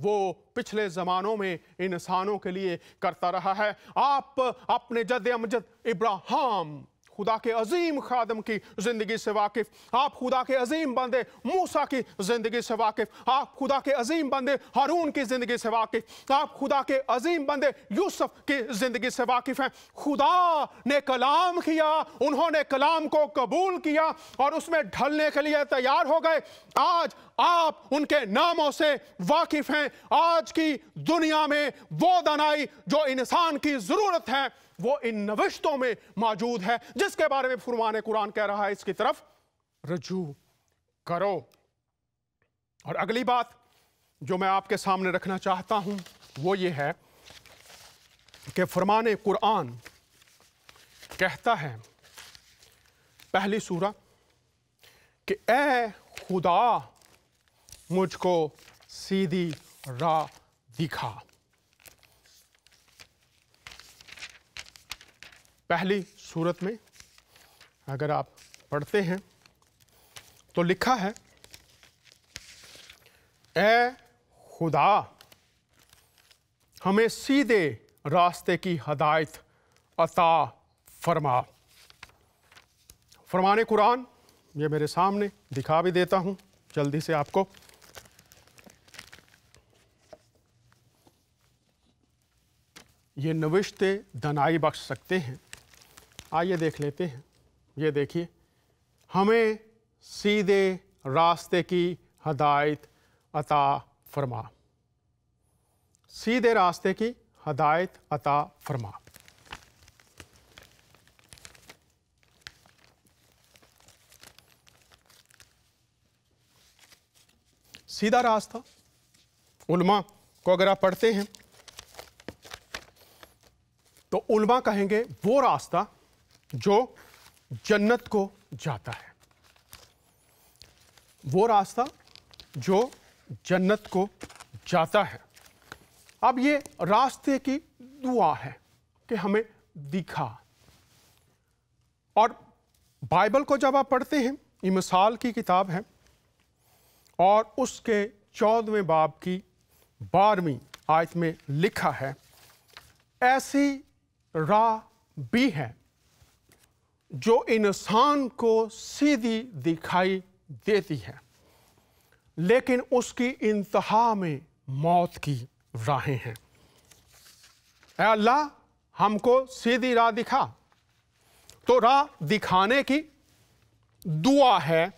वो पिछले ज़मानों में इंसानों के लिए करता रहा है। आप अपने जद अमजद इब्राहिम, खुदा के अजीम खादम की ज़िंदगी से वाकिफ़, आप खुदा के अजीम बंदे मूसा की ज़िंदगी से वाकिफ़, आप खुदा के अजीम बंदे हारून की ज़िंदगी से वाकिफ़, आप खुदा के अजीम बंदे यूसुफ की ज़िंदगी से वाकिफ़ हैं। खुदा ने कलाम किया, उन्होंने कलाम को कबूल किया और उसमें ढलने के लिए तैयार हो गए। आज आप उनके नामों से वाकिफ़ हैं। आज की दुनिया में वो दानाई जो इंसान की ज़रूरत है वो इन नविश्तों में मौजूद है, जिसके बारे में फुरमान कुरान कह रहा है इसकी तरफ रजू करो। और अगली बात जो मैं आपके सामने रखना चाहता हूं वो ये है कि फुरमान कुरान कहता है पहली सूरा कि ए खुदा मुझको सीधी राह दिखा। पहली सूरत में अगर आप पढ़ते हैं तो लिखा है ए खुदा हमें सीधे रास्ते की हदायत अता फरमा। फरमाने कुरान ये मेरे सामने दिखा भी देता हूं जल्दी से आपको। ये नविश्ते दनाई बख्श सकते हैं। आइए देख लेते हैं। ये देखिए, हमें सीधे रास्ते की हदायत अता फरमा। सीधे रास्ते की हदायत अता फरमा। सीधा रास्ता उलमा को अगर आप पढ़ते हैं तो उलमा कहेंगे वो रास्ता जो जन्नत को जाता है, वो रास्ता जो जन्नत को जाता है। अब ये रास्ते की दुआ है कि हमें दिखा। और बाइबल को जब आप पढ़ते हैं, ये मिसाल की किताब है और उसके 14वें बाब की 12वीं आयत में लिखा है, ऐसी राह भी है जो इंसान को सीधी दिखाई देती है, लेकिन उसकी इंतहा में मौत की राहें हैं। ऐ अल्लाह हमको सीधी राह दिखा। तो राह दिखाने की दुआ है,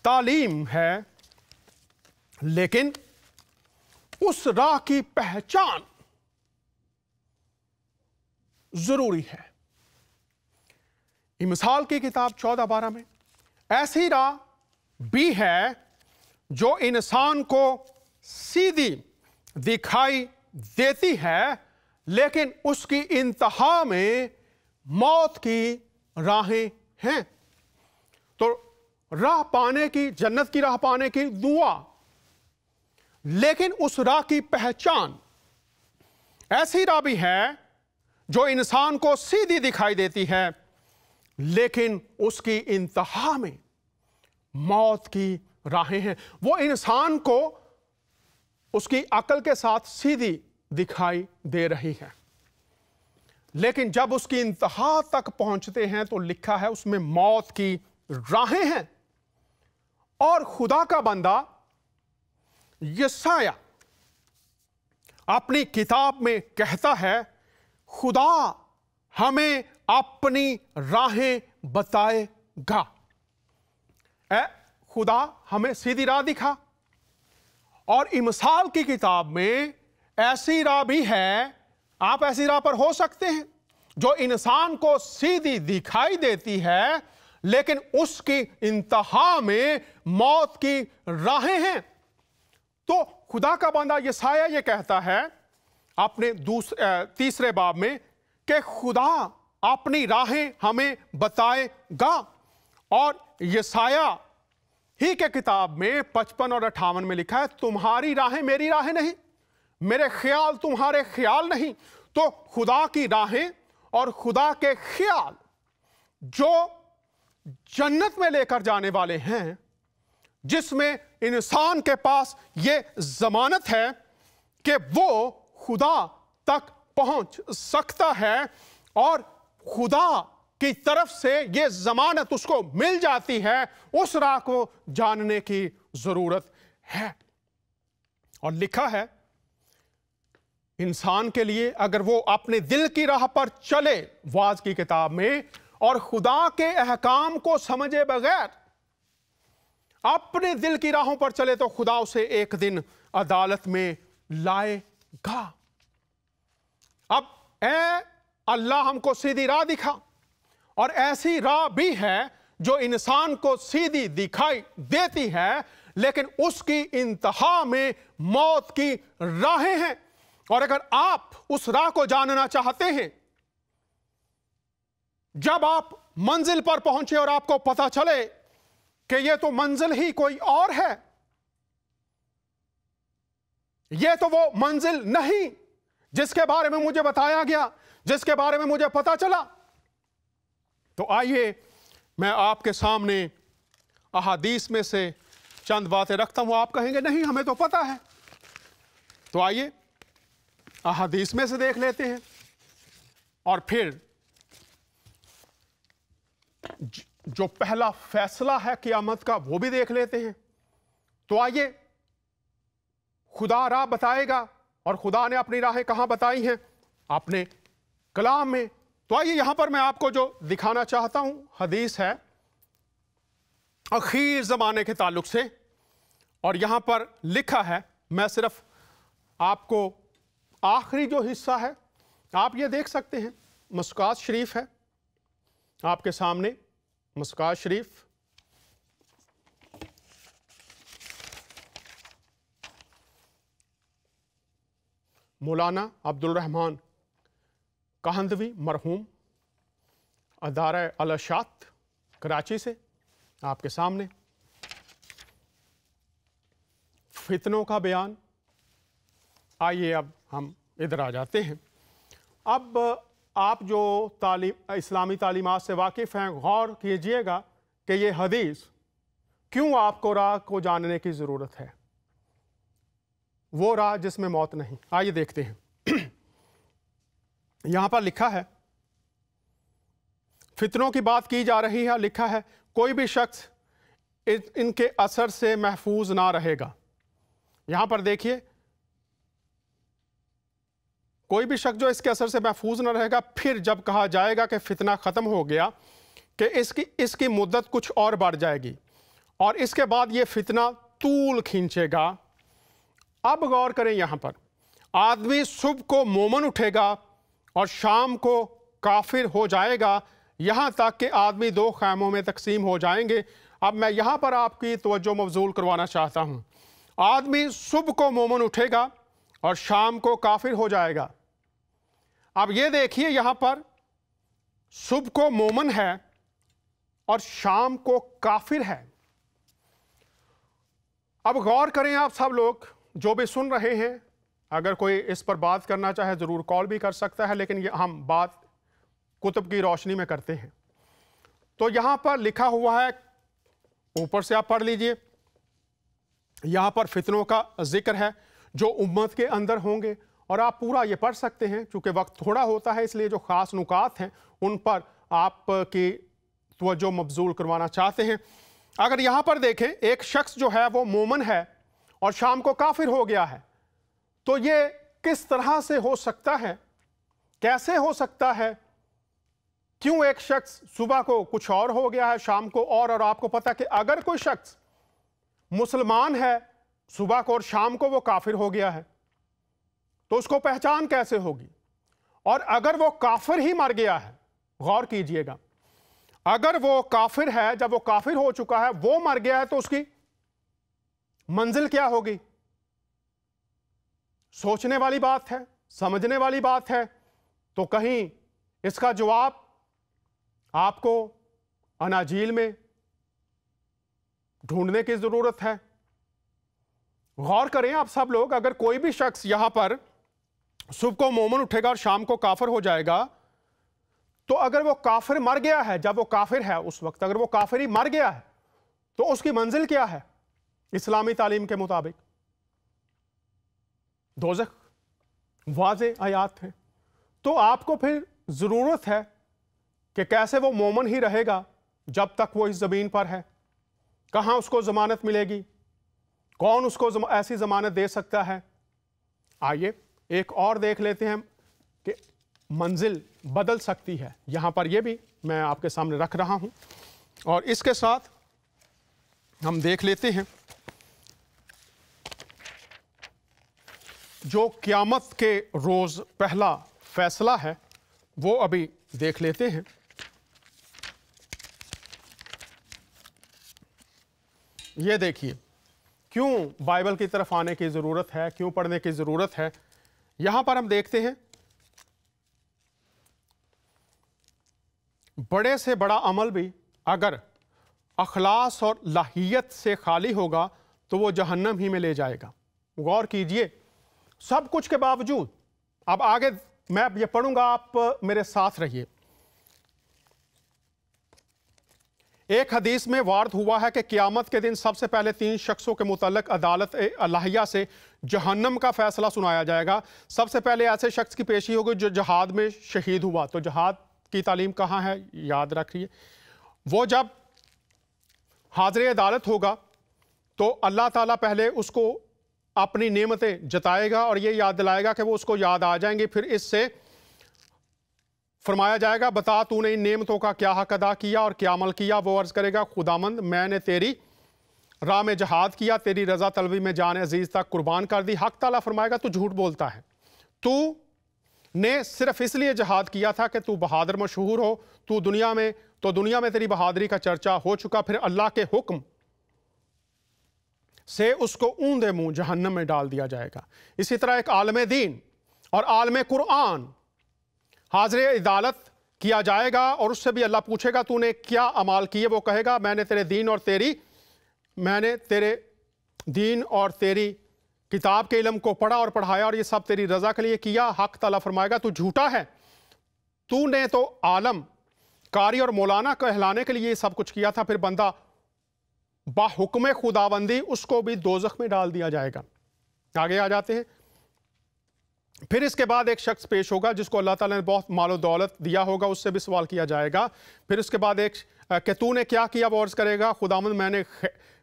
तालीम है, लेकिन उस राह की पहचान जरूरी है। मिसाल की किताब 14-12 में ऐसी राह भी है जो इंसान को सीधी दिखाई देती है, लेकिन उसकी इंतहा में मौत की राहें हैं। तो राह पाने की, जन्नत की राह पाने की दुआ, लेकिन उस राह की पहचान। ऐसी राह भी है जो इंसान को सीधी दिखाई देती है, लेकिन उसकी इंतहा में मौत की राहें हैं। वो इंसान को उसकी अकल के साथ सीधी दिखाई दे रही है, लेकिन जब उसकी इंतहा तक पहुंचते हैं तो लिखा है उसमें मौत की राहें हैं। और खुदा का बंदा यशाया अपनी किताब में कहता है, खुदा हमें अपनी राहें बताएगा। खुदा हमें सीधी राह दिखा। और इमसाल की किताब में ऐसी राह भी है, आप ऐसी राह पर हो सकते हैं जो इंसान को सीधी दिखाई देती है, लेकिन उसकी इंतहा में मौत की राहें हैं। तो खुदा का बंदा यशायाह ये कहता है अपने तीसरे बाब में कि खुदा अपनी राहें हमें बताएगा। और यशायाह ही के किताब में 55 और 58 में लिखा है, तुम्हारी राहें मेरी राहें नहीं, मेरे ख्याल तुम्हारे ख्याल नहीं। तो खुदा की राहें और खुदा के ख्याल जो जन्नत में लेकर जाने वाले हैं, जिसमें इंसान के पास ये जमानत है कि वो खुदा तक पहुंच सकता है और खुदा की तरफ से ये जमानत उसको मिल जाती है, उस राह को जानने की जरूरत है। और लिखा है इंसान के लिए अगर वो अपने दिल की राह पर चले, वाज की किताब में, और खुदा के अहकाम को समझे बगैर अपने दिल की राहों पर चले, तो खुदा उसे एक दिन अदालत में लाएगा। अब ऐ अल्लाह हमको सीधी राह दिखा, और ऐसी राह भी है जो इंसान को सीधी दिखाई देती है, लेकिन उसकी इंतहा में मौत की राहें हैं। और अगर आप उस राह को जानना चाहते हैं, जब आप मंजिल पर पहुंचे और आपको पता चले कि यह तो मंजिल ही कोई और है, यह तो वो मंजिल नहीं जिसके बारे में मुझे बताया गया, जिसके बारे में मुझे पता चला, तो आइए मैं आपके सामने अहादीस में से चंद बातें रखता हूं। आप कहेंगे नहीं हमें तो पता है, तो आइए अहादीस में से देख लेते हैं और फिर जो पहला फैसला है क़यामत का वो भी देख लेते हैं। तो आइए, खुदा राह बताएगा और खुदा ने अपनी राहें कहां बताई हैं? अपने कलाम में। तो आइए यहां पर मैं आपको जो दिखाना चाहता हूं हदीस है आखिर ज़माने के ताल्लुक से, और यहां पर लिखा है, मैं सिर्फ आपको आखिरी जो हिस्सा है आप ये देख सकते हैं, मुस्कात शरीफ है आपके सामने, मुस्कात शरीफ। मौलाना अब्दुल रहमान कहंदवी मरहूम, अदारा अल-इरशाद कराची से आपके सामने। फितनों का बयान। आइए अब हम इधर आ जाते हैं। अब आप जो इस्लामी तालीमात से वाकिफ़ हैं, गौर कीजिएगा कि ये हदीस क्यों आपको राह को जानने की ज़रूरत है, वो राह जिसमें मौत नहीं। आइए देखते हैं। यहां पर लिखा है, फितनों की बात की जा रही है, लिखा है कोई भी शख्स इनके असर से महफूज ना रहेगा। यहां पर देखिए, कोई भी शख्स जो इसके असर से महफूज ना रहेगा। फिर जब कहा जाएगा कि फितना खत्म हो गया, कि इसकी मुद्दत कुछ और बढ़ जाएगी और इसके बाद ये फितना तूल खींचेगा। अब गौर करें, यहां पर आदमी सुबह को मोमन उठेगा और शाम को काफिर हो जाएगा, यहां तक कि आदमी दो खैमों में तकसीम हो जाएंगे। अब मैं यहां पर आपकी तवज्जो मबजूल करवाना चाहता हूं। आदमी सुबह को मोमन उठेगा और शाम को काफिर हो जाएगा। अब ये देखिए, यहां पर सुबह को मोमन है और शाम को काफिर है। अब गौर करें आप सब लोग जो भी सुन रहे हैं, अगर कोई इस पर बात करना चाहे ज़रूर कॉल भी कर सकता है, लेकिन ये हम बात कुतुब की रोशनी में करते हैं। तो यहां पर लिखा हुआ है, ऊपर से आप पढ़ लीजिए, यहां पर फितनों का जिक्र है जो उम्मत के अंदर होंगे, और आप पूरा ये पढ़ सकते हैं। चूंकि वक्त थोड़ा होता है, इसलिए जो ख़ास नुकात हैं उन पर आपकी तवज्जो मबजूल करवाना चाहते हैं। अगर यहां पर देखें, एक शख्स जो है वो मोमन है और शाम को काफिर हो गया है, तो ये किस तरह से हो सकता है, कैसे हो सकता है? क्यों एक शख्स सुबह को कुछ और हो गया है, शाम को और आपको पता कि अगर कोई शख्स मुसलमान है, सुबह को और शाम को वो काफिर हो गया है, तो उसको पहचान कैसे होगी? और अगर वो काफिर ही मर गया है, गौर कीजिएगा, अगर वो काफिर है, जब वो काफिर हो चुका है, वो मर गया है, तो उसकी मंजिल क्या होगी? सोचने वाली बात है, समझने वाली बात है, तो कहीं इसका जवाब आपको अनाजील में ढूंढने की जरूरत है। गौर करें आप सब लोग, अगर कोई भी शख्स यहां पर सुबह को मोमिन उठेगा और शाम को काफिर हो जाएगा, तो अगर वो काफिर मर गया है, जब वो काफिर है उस वक्त अगर वो काफिर ही मर गया है, तो उसकी मंजिल क्या है इस्लामी तालीम के मुताबिक? दोज़ख। वाज़े आयात है। तो आपको फिर जरूरत है कि कैसे वो मोमिन ही रहेगा जब तक वो इस जमीन पर है। कहां उसको जमानत मिलेगी? कौन उसको ऐसी जमानत दे सकता है? आइए एक और देख लेते हैं कि मंजिल बदल सकती है। यहां पर ये भी मैं आपके सामने रख रहा हूं, और इसके साथ हम देख लेते हैं जो क़यामत के रोज पहला फैसला है, वो अभी देख लेते हैं। ये देखिए क्यों बाइबल की तरफ आने की ज़रूरत है, क्यों पढ़ने की ज़रूरत है। यहां पर हम देखते हैं बड़े से बड़ा अमल भी अगर अखलास और लाहियत से खाली होगा तो वो जहन्नम ही में ले जाएगा। गौर कीजिए, सब कुछ के बावजूद, अब आगे मैं ये पढ़ूंगा, आप मेरे साथ रहिए। एक हदीस में वार्द हुआ है कि क़यामत के दिन सबसे पहले 3 शख्सों के मुतल्लिक़ अदालत अल्लाहिया से जहन्नम का फैसला सुनाया जाएगा। सबसे पहले ऐसे शख्स की पेशी होगी जो जहाद में शहीद हुआ। तो जहाद की तालीम कहाँ है, याद रखिए। वो जब हाज़िर अदालत होगा तो अल्लाह ताला पहले उसको अपनी नेमतें जताएगा और ये याद दिलाएगा कि वो उसको याद आ जाएंगी। फिर इससे फरमाया जाएगा, बता तूने इन नेमतों का क्या हक अदा किया और क्या अमल किया। वो अर्ज़ करेगा, खुदामंद मैंने तेरी राह में जहाद किया, तेरी रज़ा तलबी में जान अजीज़ तक कुर्बान कर दी। हक ताला फरमाएगा, तू झूठ बोलता है, तू ने सिर्फ इसलिए जहाद किया था कि तू बहादुर मशहूर हो, तू दुनिया में तेरी बहादुरी का चर्चा हो चुका। फिर अल्लाह के हुक्म से उसको ऊंधे मुंह जहन्नम में डाल दिया जाएगा। इसी तरह एक आलम दीन और आलम कुरान हाज़िर अदालत किया जाएगा और उससे भी अल्लाह पूछेगा तूने क्या अमाल किए। वो कहेगा, मैंने तेरे दीन और तेरी किताब के इल्म को पढ़ा और पढ़ाया और ये सब तेरी रज़ा के लिए किया। हक ताला फरमाएगा, तू झूठा है, तूने तो आलम कारी और मौलाना कहलाने के लिए ये सब कुछ किया था। फिर बंदा बाहुक्म खुदाबंदी उसको भी दोज़ख में डाल दिया जाएगा। आगे आ जाते हैं। फिर इसके बाद एक शख्स पेश होगा जिसको अल्लाह ताला ने बहुत मालो दौलत दिया होगा, उससे भी सवाल किया जाएगा। फिर उसके बाद एक कि तूने क्या किया, वो अर्ज़ करेगा, खुदावंद मैंने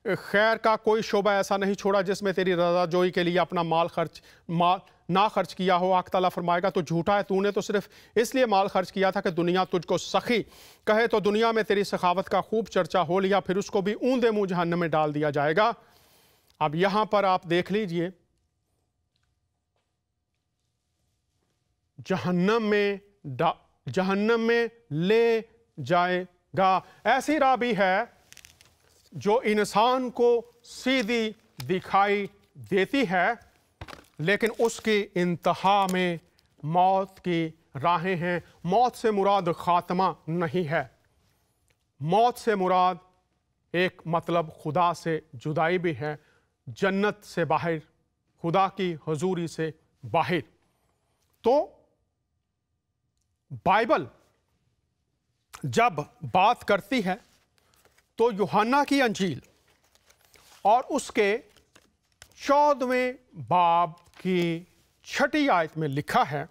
खैर का कोई शोबा ऐसा नहीं छोड़ा जिसमें तेरी रज़ा जोई के लिए अपना माल ना खर्च किया हो। हक ताला फरमाएगा, तो झूठा है, तूने तो सिर्फ इसलिए माल खर्च किया था कि दुनिया तुझको सखी कहे, तो दुनिया में तेरी सखावत का खूब चर्चा हो लिया। फिर उसको भी ऊंधे मुंह जहन्नम में डाल दिया जाएगा। अब यहां पर आप देख लीजिए, जहन्नम में ले जाएगा। ऐसी राह भी है जो इंसान को सीधी दिखाई देती है, लेकिन उसकी इंतहा में मौत की राहें हैं। मौत से मुराद खात्मा नहीं है, मौत से मुराद एक मतलब खुदा से जुदाई भी है, जन्नत से बाहर, खुदा की हुजूरी से बाहर। तो बाइबल जब बात करती है तो यूहन्ना की अंजील और उसके 14वें बाब की 6ठी आयत में लिखा है,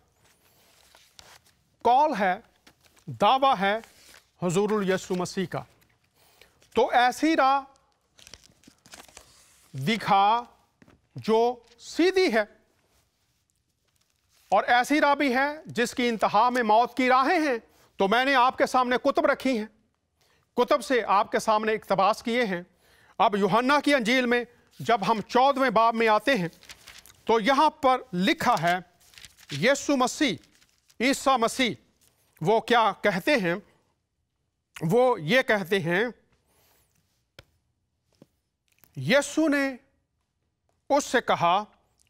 कॉल है, दावा है हुजूरुल यीशु मसीह का, तो ऐसी राह दिखा जो सीधी है, और ऐसी राह भी है जिसकी इंतहा में मौत की राहें हैं। तो मैंने आपके सामने कुतुब रखी हैं, कुतुब से आपके सामने इक्तबास किए हैं। अब यूहन्ना की अंजील में जब हम 14वें बाब में आते हैं तो यहां पर लिखा है, यीशु मसीह, ईसा मसीह वो क्या कहते हैं, वो ये कहते हैं, यीशु ने उससे कहा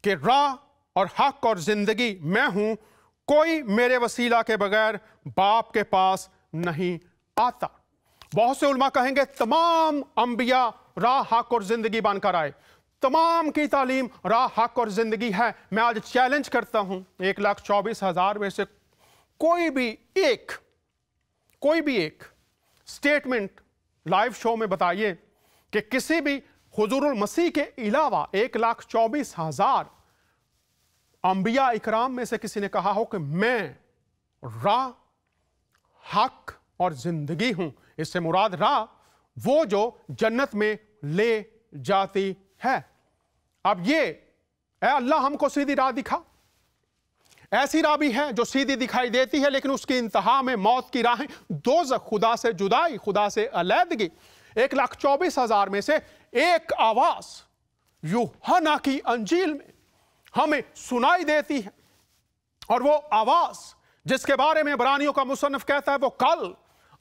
कि राह और हक और जिंदगी मैं हूं, कोई मेरे वसीला के बगैर बाप के पास नहीं आता। बहुत से उलमा कहेंगे तमाम अंबिया राह, हक और जिंदगी बनकर आए, तमाम की तालीम राह, हक और जिंदगी है। मैं आज चैलेंज करता हूं 1,24,000 में से कोई भी एक स्टेटमेंट लाइव शो में बताइए कि किसी भी हुजूरुल मसीह के अलावा 1,24,000 अंबिया इकराम में से किसी ने कहा हो कि मैं राह, हक और जिंदगी हूं। इससे मुराद राह वो जो जन्नत में ले जाती है। अब ये ऐ अल्लाह हमको सीधी राह दिखा। ऐसी राह भी है जो सीधी दिखाई देती है लेकिन उसकी इंतहा में मौत की राहें, दोज़ख, खुदा से जुदाई, खुदा से अलहदगी। 1,24,000 में से एक आवाज यूहन्ना की अंजील में हमें सुनाई देती है, और वो आवाज जिसके बारे में इब्रानियों का मुसन्निफ कहता है वो कल,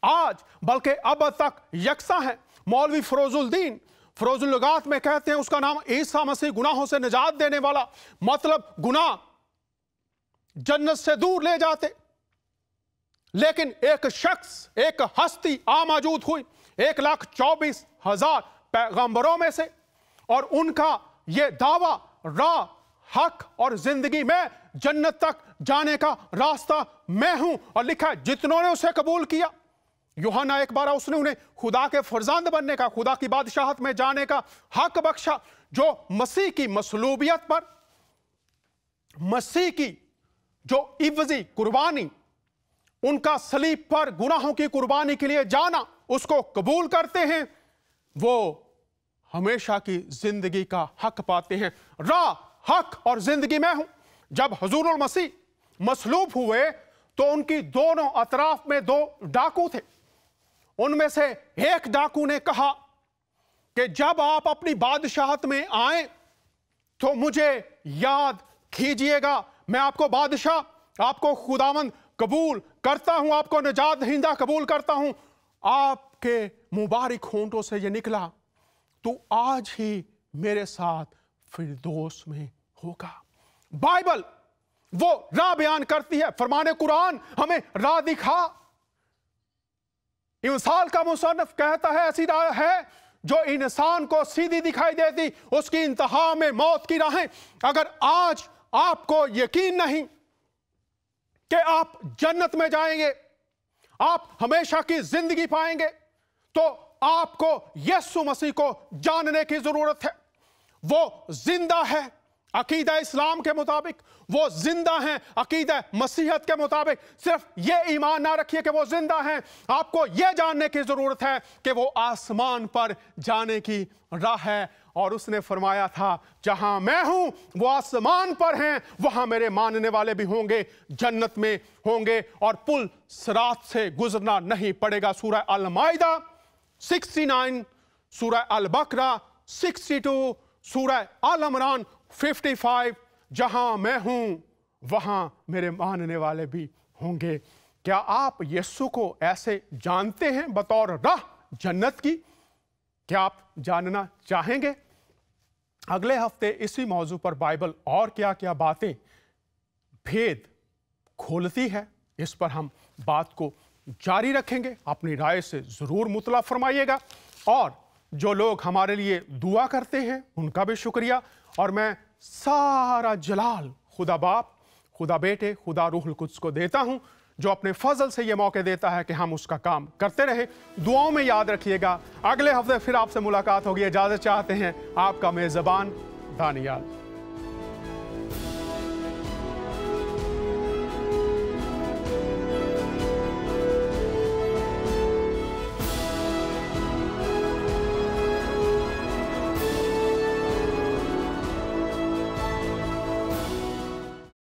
आज, बल्कि अब तक यकसा है। मौलवी फरोजुद्दीन फरोजुल्लुगात में कहते हैं उसका नाम ईसा मसीह, गुनाहों से निजात देने वाला, मतलब गुनाह जन्नत से दूर ले जाते। लेकिन एक शख्स, एक हस्ती मौजूद हुई 1,24,000 पैगंबरों में से, और उनका यह दावा राह, हक और जिंदगी में, जन्नत तक जाने का रास्ता मैं हूं। और लिखा जितनों ने उसे कबूल किया, यूहन्ना एक बार उसने उन्हें खुदा के फरजंद बनने का, खुदा की बादशाहत में जाने का हक बख्शा। जो मसीह की मसलूबियत पर, मसीह की जो इवजी कुर्बानी, उनका सलीब पर गुनाहों की कुर्बानी के लिए जाना, उसको कबूल करते हैं, वो हमेशा की जिंदगी का हक पाते हैं। राह, हक और जिंदगी मैं हूं। जब हुजूरुल मसीह मसलूब हुए तो उनकी दोनों अतराफ में 2 डाकू थे। उनमें से एक डाकू ने कहा कि जब आप अपनी बादशाहत में आए तो मुझे याद कीजिएगा, मैं आपको बादशाह, आपको खुदावंद कबूल करता हूं, आपको निजात दहिंदा कबूल करता हूं। आपके मुबारक होंठों से यह निकला, तू आज ही मेरे साथ फिरदौस में होगा। बाइबल वो राह बयान करती है, फरमाने कुरान हमें राह दिखा। इंसाल का मुसन्निफ कहता है ऐसी राह है जो इंसान को सीधी दिखाई देती, उसकी इंतहा में मौत की राहें। अगर आज आपको यकीन नहीं कि आप जन्नत में जाएंगे, आप हमेशा की जिंदगी पाएंगे, तो आपको यीशु मसीह को जानने की जरूरत है। वो जिंदा है अकीदा इस्लाम के मुताबिक, वो जिंदा हैं अकीदा मसीहत के मुताबिक। सिर्फ ये ईमान ना रखिए कि वो जिंदा हैं, आपको ये जानने की जरूरत है कि वो आसमान पर जाने की राह है। और उसने फरमाया था जहां मैं हूं वो आसमान पर हैं, वहां मेरे मानने वाले भी होंगे, जन्नत में होंगे, और पुल सिरात से गुजरना नहीं पड़ेगा। सूरह अल माइदा 69, सूरह अल बकरा 62, सूरह अल इमरान 55, जहां मैं हूं वहां मेरे मानने वाले भी होंगे। क्या आप यीशु को ऐसे जानते हैं बतौर राह जन्नत की? क्या आप जानना चाहेंगे? अगले हफ्ते इसी मौजू पर बाइबल और क्या क्या बातें भेद खोलती है, इस पर हम बात को जारी रखेंगे। अपनी राय से जरूर मुतला फरमाइएगा, और जो लोग हमारे लिए दुआ करते हैं उनका भी शुक्रिया। और मैं सारा जलाल खुदा बाप, खुदा बेटे, खुदा रूहुल कुद्स को देता हूं, जो अपने फजल से ये मौके देता है कि हम उसका काम करते रहे। दुआओं में याद रखिएगा। अगले हफ्ते फिर आपसे मुलाकात होगी। इजाजत चाहते हैं आपका मेजबान दानियाल।